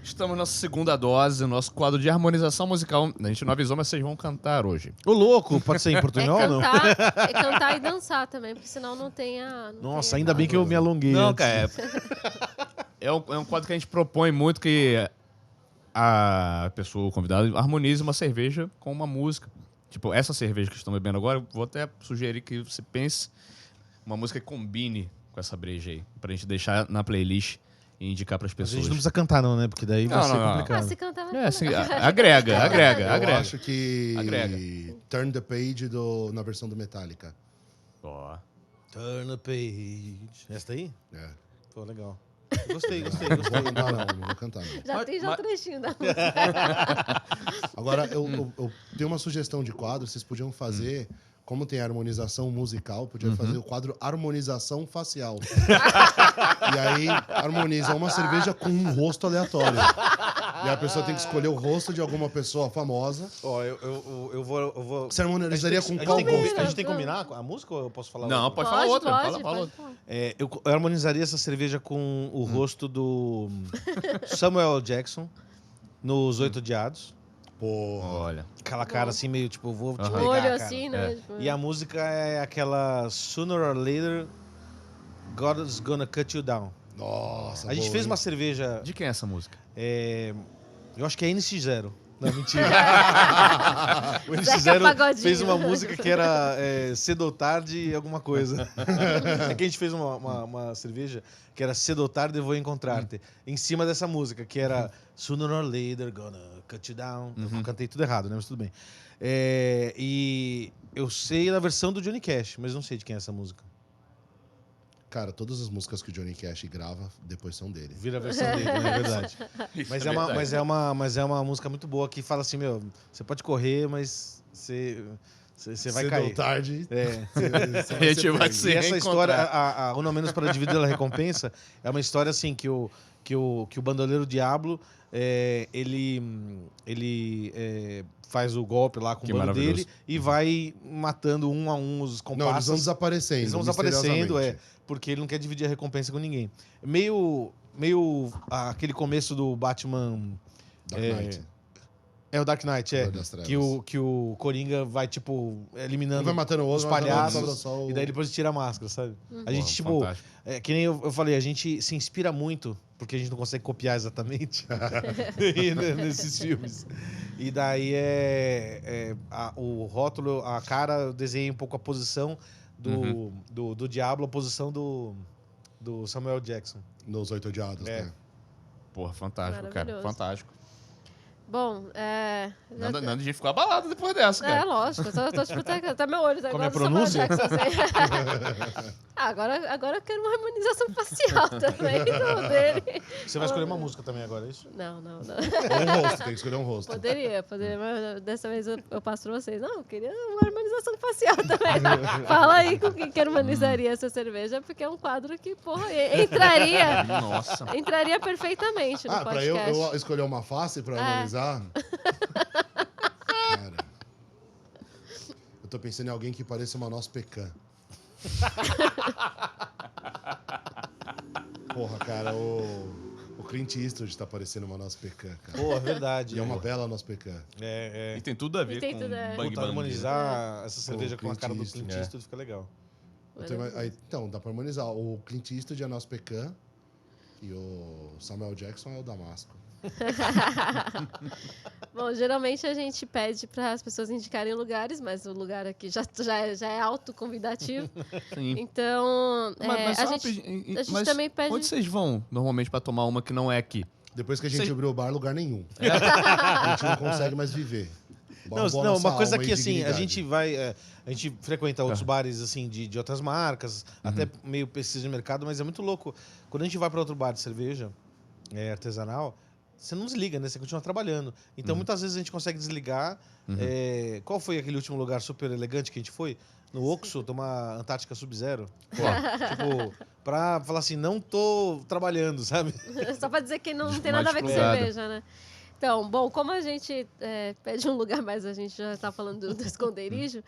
estamos na segunda dose, nosso quadro de harmonização musical. A gente não avisou, mas vocês vão cantar hoje. Ô, louco, pode ser em portunhol ou não? Cantar e dançar também, porque senão não tem a... não Nossa, tem ainda a- bem que eu me alonguei. Não, antes. cara, é um quadro que a gente propõe muito que a pessoa, o convidado, harmonize uma cerveja com uma música. Tipo, essa cerveja que estão bebendo agora, eu vou até sugerir que você pense uma música que combine com essa breja aí, pra gente deixar na playlist e indicar pras Mas a pessoas. gente não precisa cantar não, né? Porque daí vai Não, ser não, não. Ah, complicado. se cantar vai É, assim, ficar agrega. Eu acho que Agrega. Turn the Page na versão do Metallica. Ó. Turn the page. Essa daí? É. Pô, legal. Gostei. Não vou cantar não vou cantar não. Já tem já o trechinho da música. Agora, eu tenho uma sugestão de quadro, vocês podiam fazer, como tem harmonização musical, podia fazer o quadro harmonização facial. E aí, harmoniza uma cerveja com um rosto aleatório. E a pessoa tem que escolher o rosto de alguma pessoa famosa. Ó, eu vou... Você harmonizaria com a qual gente tem que rosto? a gente tem que combinar a música ou eu posso falar Não, outra? pode falar outra. Fala pode outra. falar. Eu harmonizaria essa cerveja com o rosto do Samuel L. Jackson nos Oito Odiados. Porra. Olha. Aquela cara assim, meio tipo, vou te Aham. pegar, Olho cara. assim, né? Tipo, E a música é aquela Sooner or Later, God's Gonna Cut You Down. Nossa, A gente boa, fez hein? uma cerveja, De quem é essa música? eu acho que é NX0. Não, mentira. O Zeca NX0 Pagodinho. fez uma música que era cedo ou tarde alguma coisa. É que a gente fez uma cerveja que era cedo ou tarde eu vou encontrar-te. Em cima dessa música, que era Sooner or Later, Gonna Cut You Down. Eu cantei tudo errado, né? Mas tudo bem. E eu sei da versão do Johnny Cash, mas não sei de quem é essa música. Cara, todas as músicas que o Johnny Cash grava, depois são dele. Vira a versão dele, né? É verdade. Mas é uma música muito boa que fala assim, meu, você pode correr, mas você vai Cedo cair. ou tarde, A gente vai se E essa história, reencontrar. a Uno Menos para Dividir a Recompensa, é uma história assim que o bandoleiro Diablo, ele faz o golpe lá com Que o bando maravilhoso. dele e vai matando um a um os Não, eles compassos. vão desaparecendo. Eles vão desaparecendo, misteriosamente. porque ele não quer dividir a recompensa com ninguém. Meio aquele começo do Batman... Dark Knight. É o Dark Knight, Cor das Trevas. que o Coringa vai, tipo, Um eliminando vai matando o os outro, vai matando o outro, palhaços, sobra só o- e daí depois tira a máscara, sabe? A gente, tipo, Fantástico. que nem eu falei, a gente se inspira muito, porque a gente não consegue copiar exatamente nesses filmes. E daí o rótulo, a cara, eu desenhei um pouco a posição do Diablo, a posição do Samuel Jackson. Nos Oito Odiados, né? Porra, fantástico, cara. Maravilhoso. Fantástico. Bom, Nada de gente ficar abalado depois dessa, cara. lógico. Eu tô tipo, até meu olho tá Como é a igual do Samuel pronúncia? Jackson, assim. Agora eu quero uma harmonização facial também dele. Você vai escolher uma música também agora, é isso? Não. Ou um rosto, tem que escolher um rosto. Poderia, mas dessa vez eu passo pra vocês. Não, eu queria uma harmonização facial também. Fala aí com quem que harmonizaria essa cerveja, porque é um quadro que, porra, Nossa. entraria perfeitamente no Ah, pra podcast. eu escolher uma face pra harmonizar? Cara, eu tô pensando em alguém que pareça uma nossa pecan. Porra, cara, o Clint Eastwood tá parecendo uma nossa pecan, cara. Pô, é verdade. E é uma bela nossa pecan. E tem tudo a ver E tem com tudo, Bang Puta, Bang. harmonizar essa cerveja Pô, com a cara do Clint Clint Eastwood, Eastwood fica legal. Então, dá pra harmonizar. O Clint Eastwood é a nossa pecan e o Samuel Jackson é o Damasco. Bom, geralmente a gente pede para as pessoas indicarem lugares, mas o lugar aqui já é autoconvidativo. Sim. Então, Mas a só gente mas também pede... onde vocês vão normalmente pra tomar uma que não é aqui? Depois que a gente Vocês- abriu o bar, lugar nenhum. A gente não consegue mais viver. Não, uma coisa alma que e assim, a dignidade. gente vai. A gente frequenta outros bares assim de outras marcas, até meio pesquisa de mercado, mas é muito louco. Quando a gente vai para outro bar de cerveja artesanal, você não desliga, né? Você continua trabalhando. Então, muitas vezes a gente consegue desligar. Qual foi aquele último lugar super elegante que a gente foi? No Oxo, tomar Antártica Sub-Zero. Tipo, pra falar assim, não tô trabalhando, sabe? Só para dizer que não tem Mais nada a ver com explorado. cerveja, né? Então, bom, como a gente pede um lugar, mas a gente já está falando do esconderijo,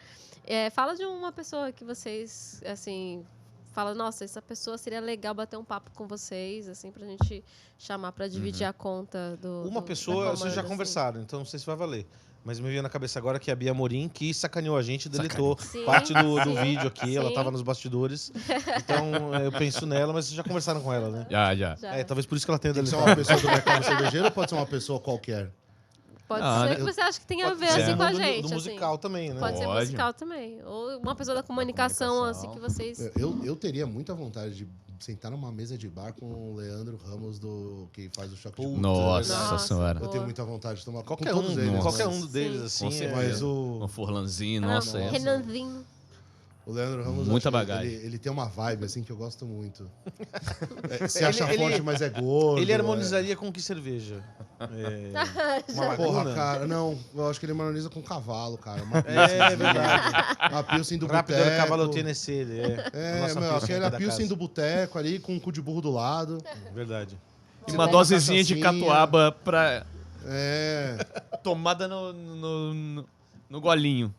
fala de uma pessoa que vocês, assim, fala, nossa, essa pessoa seria legal bater um papo com vocês, assim, pra gente chamar pra dividir a conta do... Uma da pessoa, comanda, vocês já assim. conversaram, então não sei se vai valer. Mas me veio na cabeça agora que a Bia Morim, que sacaneou a gente, deletou Sim, parte do sim, vídeo aqui, ela sim. tava nos bastidores. Então eu penso nela, mas vocês já conversaram com ela, né? Já. Já. Talvez por isso que ela tenha Tem que ser deletado. uma pessoa do mercado cervejeiro ou pode ser uma pessoa qualquer? Pode Ah, ser que você acha que tem a ver, assim, com a gente, do assim. musical também, né? Pode ser Pode. musical também. Ou uma pessoa da comunicação, assim, que vocês... Eu teria muita vontade de sentar numa mesa de bar com o Leandro Ramos, que faz o Choque de Cultura. Nossa, Nossa, senhora. Eu boa. tenho muita vontade de tomar Qualquer com todos um, eles. qualquer mas- um deles, Sim. assim. Com certeza. Mas Um forlanzinho, nossa. Ah, é. Renanzinho. o Leandro Ramos, Muita eu acho que bagagem. ele tem uma vibe assim que eu gosto muito. Se acha Ele- forte, mas é gordo. Ele harmonizaria com que cerveja? Uma Porra, laguna? cara, não. Eu acho que ele harmoniza com cavalo, cara. Uma É verdade. a pilsen do Rápido boteco. era cavalo Tennessee, ele é. A É, nossa meu, pilsen aquele da a pilsen casa. do boteco ali, com um cu de burro do lado. Verdade. E Você uma toma dosezinha de cachaçinha. catuaba pra É. tomada no golinho.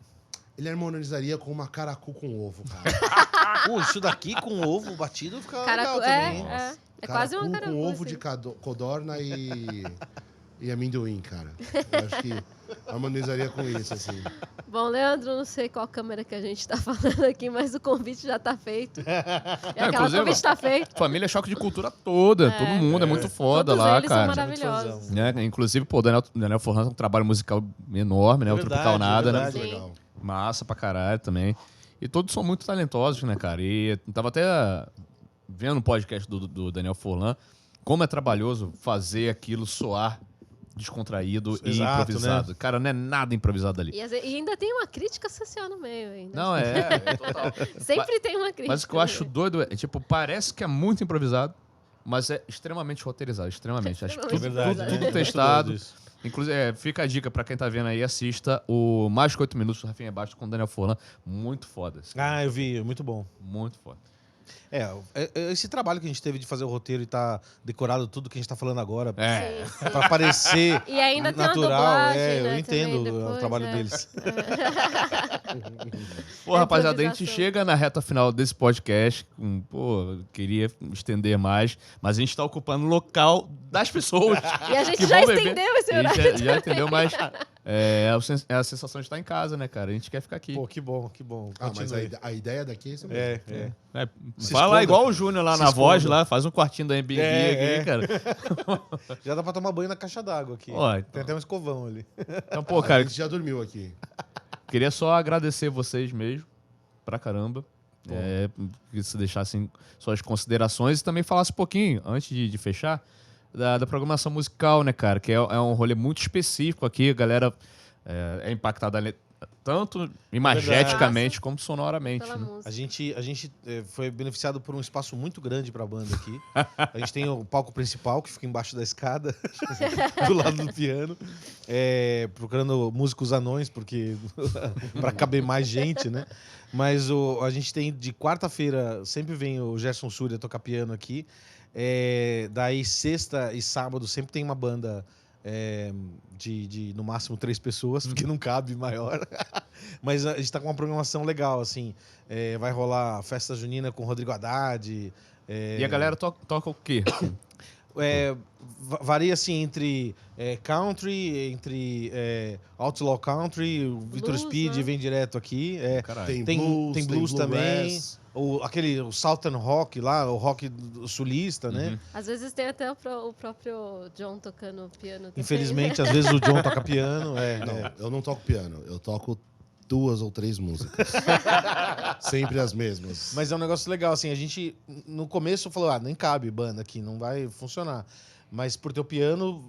Ele harmonizaria com uma caracu com ovo, cara. Isso daqui com ovo batido fica legal Caracu, também. é quase uma Caracu caracu, com ovo assim. de codorna e e amendoim, cara. Eu acho que harmonizaria com isso, assim. Bom, Leandro, não sei qual câmera que a gente tá falando aqui, mas o convite já tá feito. E aquela inclusive, convite tá feito. Família Choque de Cultura toda, todo mundo, é muito foda Todos lá, eles são cara. maravilhosos. Inclusive, pô, Daniel Forlan tem um trabalho musical enorme, né? O Verdade, Tropical Nada, né? verdade. Muito legal. Massa pra caralho também. E todos são muito talentosos, né, cara? E tava até vendo o podcast do Daniel Forlan, como é trabalhoso fazer aquilo soar descontraído e Exato, improvisado. né? Cara, não é nada improvisado ali. E ainda tem uma crítica social no meio ainda. Não, é total. Sempre tem uma crítica. Mas o que eu acho doido é, tipo, parece que é muito improvisado, mas é extremamente roteirizado, extremamente. Acho que tudo, Extremamente tudo, roteirizado. tudo testado. Inclusive, fica a dica pra quem tá vendo aí, assista o Mais que 8 Minutos do Rafinha Bastos com o Daniel Forlan. Muito foda. Assim. Ah, eu vi, muito bom. Muito foda. Esse trabalho que a gente teve de fazer o roteiro e tá decorado tudo que a gente tá falando agora, É. Sim, sim. pra parecer E ainda tem uma natural, dublagem, eu né, entendo também, o depois, trabalho deles. Pô, rapaziada, a gente improvisação. chega na reta final desse podcast. Pô, queria estender mais, mas a gente tá ocupando o local das pessoas. E a gente que já vão beber. estendeu esse A gente horário. já entendeu, mas é a sensação de estar em casa, né, cara? A gente quer ficar aqui. Pô, que bom, que bom. Ah, mas Continue. a ideia daqui é isso mesmo. É. É, Se fala esconda, igual cara. o Júnior lá Se na voz, esconda. lá, faz um quartinho da Airbnb aqui, cara. Já dá pra tomar banho na caixa d'água aqui. Ó, então. Tem até um escovão ali. Então, pô, A cara, gente já dormiu aqui. queria só agradecer vocês mesmo, pra caramba. Que se deixassem suas considerações e também falasse um pouquinho, antes de fechar, da programação musical, né, cara? Que é um rolê muito específico aqui, a galera é impactada tanto imageticamente como sonoramente. Pela Né? música. A gente foi beneficiado por um espaço muito grande pra banda aqui. A gente tem o palco principal, que fica embaixo da escada, do lado do piano. Procurando músicos anões, porque pra caber mais gente, né? Mas a gente tem, de quarta-feira, sempre vem o Gerson Surya tocar piano aqui. Daí, sexta e sábado, sempre tem uma banda de no máximo 3 pessoas, porque não cabe maior. Mas a gente tá com uma programação legal, assim. Vai rolar festa junina com o Rodrigo Haddad. E a galera toca o quê? Varia, assim, entre country, entre outlaw country. O Vitor Blues, Speed né? vem direto aqui. Caralho. Tem blues também. bluegrass. O Southern Rock lá, o rock sulista, né? Às vezes tem até o próprio John tocando piano também. Infelizmente, às vezes o John toca piano. Não, eu não toco piano. Eu toco 2 ou 3 músicas. Sempre as mesmas. Mas é um negócio legal, assim, a gente no começo falou, nem cabe banda aqui, não vai funcionar. Mas por ter o piano,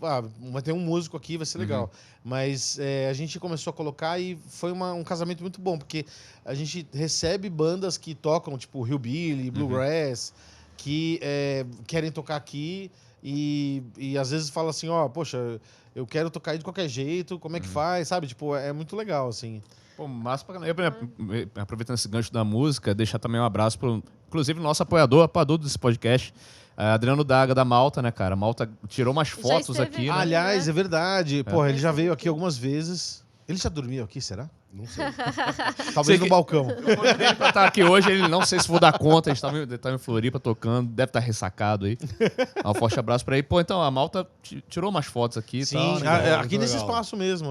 vai ter um músico aqui, vai ser legal. Mas a gente começou a colocar e foi um casamento muito bom, porque a gente recebe bandas que tocam, tipo Hillbilly, Bluegrass, que querem tocar aqui e às vezes fala assim, poxa, eu quero tocar aí de qualquer jeito, como é que faz, sabe? Tipo, é muito legal, assim. Pô, massa pra caramba. Aproveitando esse gancho da música, deixar também um abraço pro, inclusive, nosso apoiador desse podcast, Adriano Daga, da Malta, né, cara? Malta tirou umas fotos esteve aqui, aqui. né? Aliás, né? é verdade. Porra, ele já veio aqui Aqui. algumas vezes. Ele já dormiu aqui, será? Não sei. Talvez Sei no que- balcão. Eu convidei ele pra estar aqui hoje, ele não sei se vou dar conta, a gente tava em Floripa tocando, deve estar ressacado aí. Um forte abraço pra ele. Pô, então, a Malta tirou umas fotos aqui e Sim, tal, né? legal, aqui muito nesse legal. espaço mesmo,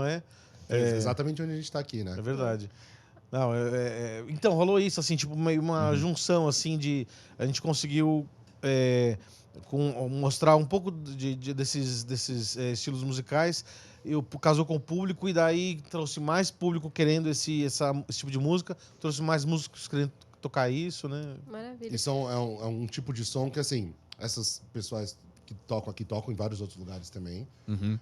Exatamente onde a gente tá aqui, né? É verdade. Não, então, rolou isso, assim, tipo, meio uma junção, assim, de... A gente conseguiu mostrar um pouco desses estilos musicais, casou com o público, e daí trouxe mais público querendo esse tipo de música, trouxe mais músicos querendo tocar isso, né? Maravilha. Isso é um tipo de som que, assim, essas pessoas que tocam aqui tocam em vários outros lugares também,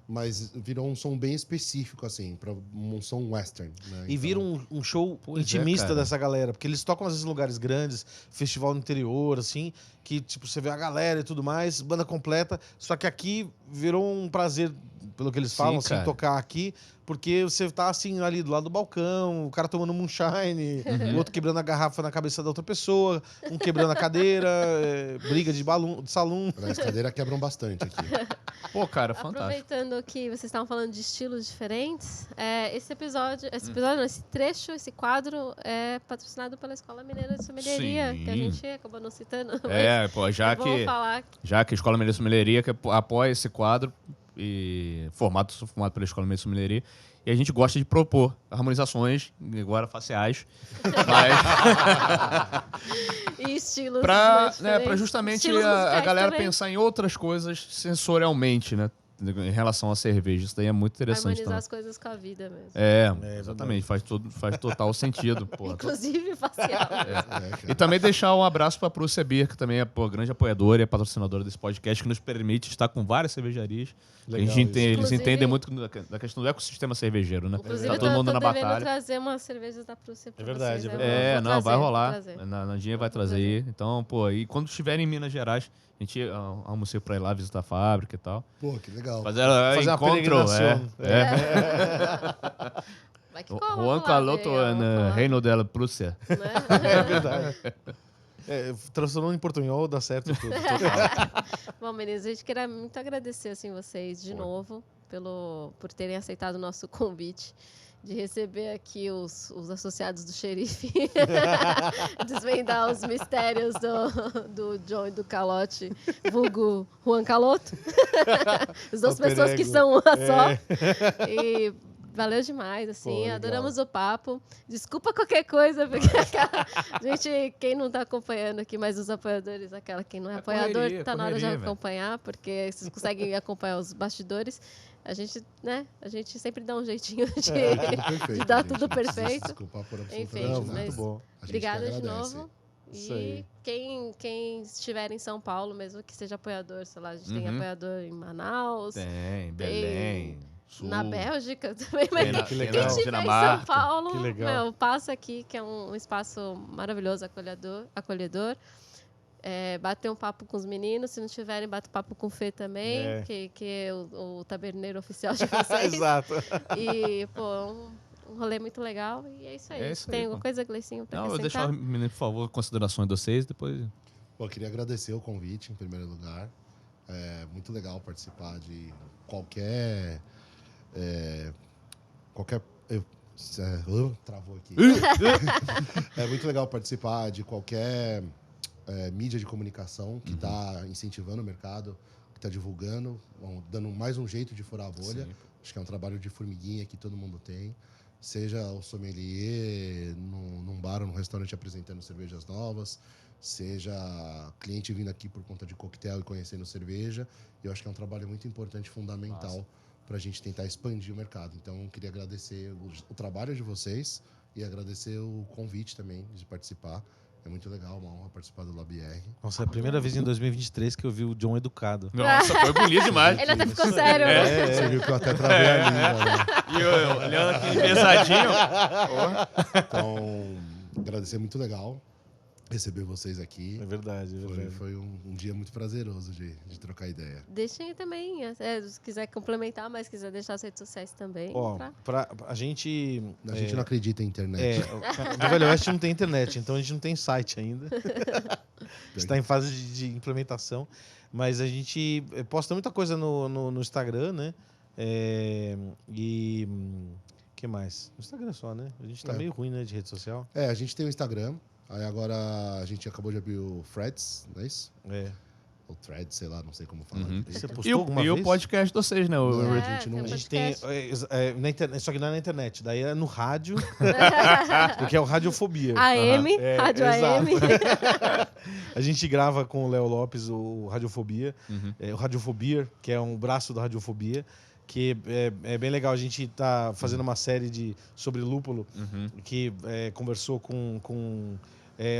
mas virou um som bem específico, assim, para um som western. Né? E vira um show Pois intimista cara. dessa galera, porque eles tocam às vezes em lugares grandes, festival no interior, assim, que tipo, você vê a galera e tudo mais, banda completa, só que aqui virou um prazer, pelo que eles falam, assim, cara. tocar aqui, porque você tá assim ali do lado do balcão, o cara tomando moonshine, o outro quebrando a garrafa na cabeça da outra pessoa, um quebrando a cadeira, briga de salão. As cadeiras quebram bastante aqui. Pô, cara, fantástico. Aproveitando que vocês estavam falando de estilos diferentes, esse trecho, esse quadro é patrocinado pela Escola Mineira de Sommelieria, Sim. que a gente acabou não citando. Pô, já Vamos que falar. a Escola Mineira de Sommelieria que apoia esse quadro, e sou formado pela Escola de Medicina e Sommelier, e a gente gosta de propor harmonizações, agora faciais, mas E estilos para diferentes. justamente Estilos a musicais galera também. pensar em outras coisas sensorialmente, né? Em relação à cerveja. Isso daí é muito interessante Harmonizar também. as coisas com a vida mesmo. Exatamente. Faz total sentido. Porra. Inclusive facial. E também deixar um abraço para a Prússia Beer, que também é grande apoiadora e é patrocinadora desse podcast, que nos permite estar com várias cervejarias. Legal Eles Inclusive- entendem muito da questão do ecossistema cervejeiro, né? Inclusive, Tá eu todo tô mundo na devendo batalha. trazer umas cervejas da Prússia pra verdade, vocês. é Eu verdade. vou Não, vai trazer, vou rolar. trazer. A Nandinha vai Vou trazer trazer. aí. Então, pô, e quando estiver em Minas Gerais, a gente almocei pra ir lá visitar a fábrica e tal. Pô, que legal. Fazer uma encontro, peregrinação. Vai que cola, Juan lá, Caloto, veio, ó, no falar, Reino dela, Prússia. né? É verdade. Transformando em portunhol dá certo tudo. Bom, meninos, a gente queria muito agradecer assim, vocês de novo por terem aceitado o nosso convite de receber aqui os associados do xerife, desvendar os mistérios do John e do Calote, vulgo Juan Caloto. As duas Alter pessoas que ego. são uma só. E valeu demais, assim, Pô, legal. adoramos o papo. Desculpa qualquer coisa, porque gente, quem não tá acompanhando aqui, mas os apoiadores, quem não é apoiador, correria, tá na hora de correria, velho. acompanhar, porque vocês conseguem acompanhar os bastidores. A gente sempre dá um jeitinho de Perfeito, dar gente. tudo Não precisa perfeito. se desculpar por Enfim, absolutamente Não, nada. mas- muito bom. A gente Obrigada que de agradece. novo. Isso E aí. quem estiver em São Paulo, mesmo que seja apoiador, sei lá, a gente tem Uhum. apoiador em Manaus, Tem, Belém, Sul. na Bélgica também, mas Tem na- Que tem legal. na quem estiver em São Dinamarca. Paulo, Que legal. meu, passa aqui, que é um espaço maravilhoso, acolhedor. Bater um papo com os meninos, se não tiverem, bate papo com o Fê também, É. que é o taberneiro oficial de vocês. Exato. E, pô, um rolê muito legal. E é isso aí. É isso aí, Tem alguma pô. coisa, Gleicinho, pra Não, eu deixo, acrescentar? menino, por favor, considerações de vocês, depois... Pô, eu queria agradecer o convite, em primeiro lugar. É muito legal participar de qualquer... travou aqui. É muito legal participar de qualquer mídia de comunicação que está incentivando o mercado, que está divulgando, dando mais um jeito de furar a bolha. Sim. Acho que é um trabalho de formiguinha que todo mundo tem. Seja o sommelier num bar ou num restaurante apresentando cervejas novas, seja cliente vindo aqui por conta de coquetel e conhecendo cerveja. Eu acho que é um trabalho muito importante, fundamental, para a gente tentar expandir o mercado. Então, eu queria agradecer o trabalho de vocês e agradecer o convite também de participar. É muito legal, uma honra participar do LabR. Nossa, é a primeira vez em 2023 que eu vi o John educado. Nossa, foi bonito demais. Ele até ficou sério, né? Você viu que eu até travei a língua, né? E eu olhando aqui pesadinho. Então, agradecer, muito legal receber vocês aqui. É verdade, é verdade. Foi um dia muito prazeroso de trocar ideia. Deixem aí também, se quiser complementar, mas quiser deixar as redes sociais também. Ó, a gente... A gente não acredita em internet. No Velho Oeste não tem internet, então a gente não tem site ainda. Está em fase de implementação. Mas a gente posta muita coisa no Instagram, né? E... que mais? No Instagram só, né? A gente tá meio ruim, né? De rede social. A gente tem o Instagram. Aí agora a gente acabou de abrir o Threads, não é isso? Ou Threads, sei lá, não sei como falar. Uhum. Você E postou alguma o vez? podcast de vocês, né? O Não, Red- a gente não- A tem gente tem... podcast. na internet, só que não é na internet. Daí é no rádio. Porque é o Radiofobia. AM, É, Rádio exato. AM. A gente grava com o Léo Lopes o Radiofobia, o Radiofobia, que é um braço da Radiofobia, que é bem legal. A gente tá fazendo uma série sobre lúpulo, que conversou com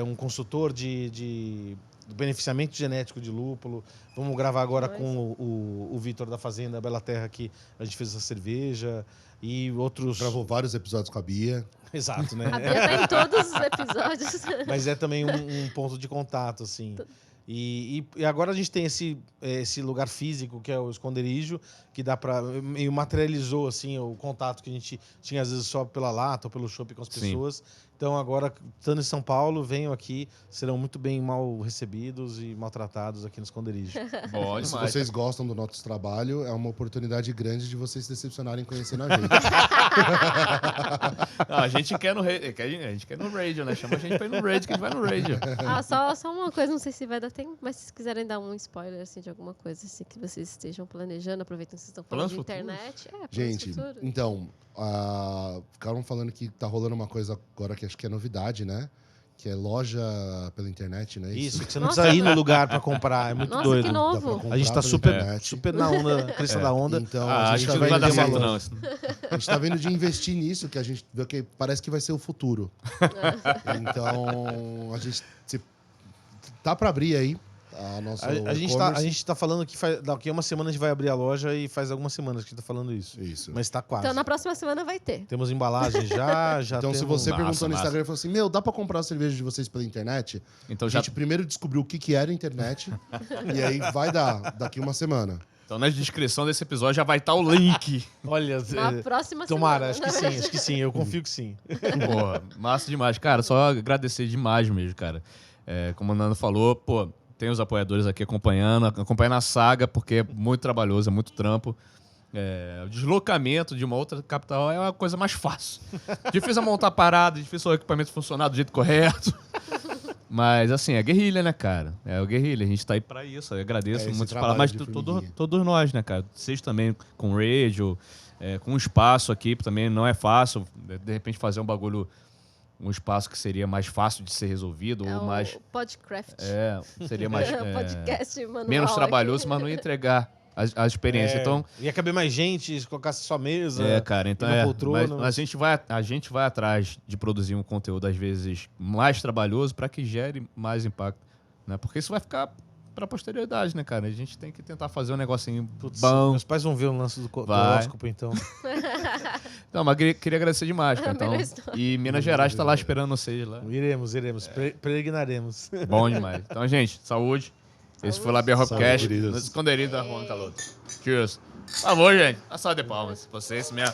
um consultor de beneficiamento genético de lúpulo. Vamos gravar agora com o Vitor da Fazenda Bela Terra, que a gente fez essa cerveja. E outros... Gravou vários episódios com a Bia. Exato, né? A Bia tá em todos os episódios. Mas é também um ponto de contato, assim. E agora a gente tem esse lugar físico, que é o esconderijo, que dá para meio materializou assim o contato que a gente tinha às vezes só pela lata ou pelo shopping com as Sim. pessoas. Então agora, estando em São Paulo, venham aqui, serão muito bem mal recebidos e maltratados aqui no esconderijo. Bom Se demais. vocês gostam do nosso trabalho, é uma oportunidade grande de vocês se decepcionarem conhecendo a gente. Não, a gente quer no radio, a gente quer no radio, né? Chama a gente pra ir no radio, que a gente vai no radio. Só uma coisa, não sei se vai dar tempo, mas se vocês quiserem dar um spoiler assim, de alguma coisa assim, que vocês estejam planejando, aproveitando que vocês estão falando Planos de futuros? internet. Planos Gente, futuros. então, ficaram falando que tá rolando uma coisa agora que acho que é novidade, né? Que é loja pela internet, né? Isso, que você não precisa ir no lugar pra comprar, é muito Nossa, doido. que Dá pra novo. comprar A gente tá pela super, internet. super na onda, crista da onda. Então, Ah, a acho gente que tá não vai vendo dar de uma certo, loja- não. A gente tá vendo de investir nisso, que a gente vê que parece que vai ser o futuro. Então, a gente tá para abrir aí a nossa A e-commerce. gente tá falando que daqui a uma semana a gente vai abrir a loja e faz algumas semanas que a gente tá falando isso. Isso. Mas tá quase. Então na próxima semana vai ter. Temos embalagem já Então, se temos... você Massa, perguntou no massa. Instagram e falou assim, meu, dá pra comprar a cerveja de vocês pela internet? Então, A gente primeiro descobriu o que era a internet, e aí vai dar daqui uma semana. então, na descrição desse episódio já vai estar o link. Olha, Na próxima tomara, semana. acho que sim, eu confio que sim. Porra, massa demais. Cara, só agradecer demais mesmo, cara. Como o Nando falou, pô, tem os apoiadores aqui acompanhando a saga, porque é muito trabalhoso, é muito trampo. O deslocamento de uma outra capital é uma coisa mais fácil. Difícil é montar a parada, difícil o equipamento funcionar do jeito correto. Mas, assim, é guerrilha, né, cara? É o guerrilha, a gente tá aí pra isso. Eu agradeço esse muito trabalho falar, mas de todos formiguinha. nós, né, cara? Vocês também com o radio, com o espaço aqui, também não é fácil. De repente fazer um bagulho, um espaço que seria mais fácil de ser resolvido, É ou o mais... Podcraft. seria mais... Podcast manual. menos trabalhoso, aqui. mas não ia entregar a experiência. Então, Ia caber mais gente, se colocasse sua mesa. cara, então e uma poltrona. mas a gente vai atrás de produzir um conteúdo, às vezes, mais trabalhoso para que gere mais impacto, né? Porque isso vai ficar pra posterioridade, né, cara? A gente tem que tentar fazer um negocinho Putz, bom. meus pais vão ver o lance do Vai. horóscopo, então. Não, mas queria agradecer demais, cara. Então, Melhor história. e Minas Gerais tá lá esperando vocês lá. Iremos, peregrinaremos. Bom demais. Então, gente, saúde. Esse foi o Labia Saúde, Hopcast, queridos. no esconderijo da Juan Caloto. Cheers. Por favor, gente. Uma salva de palmas. Vocês mesmo.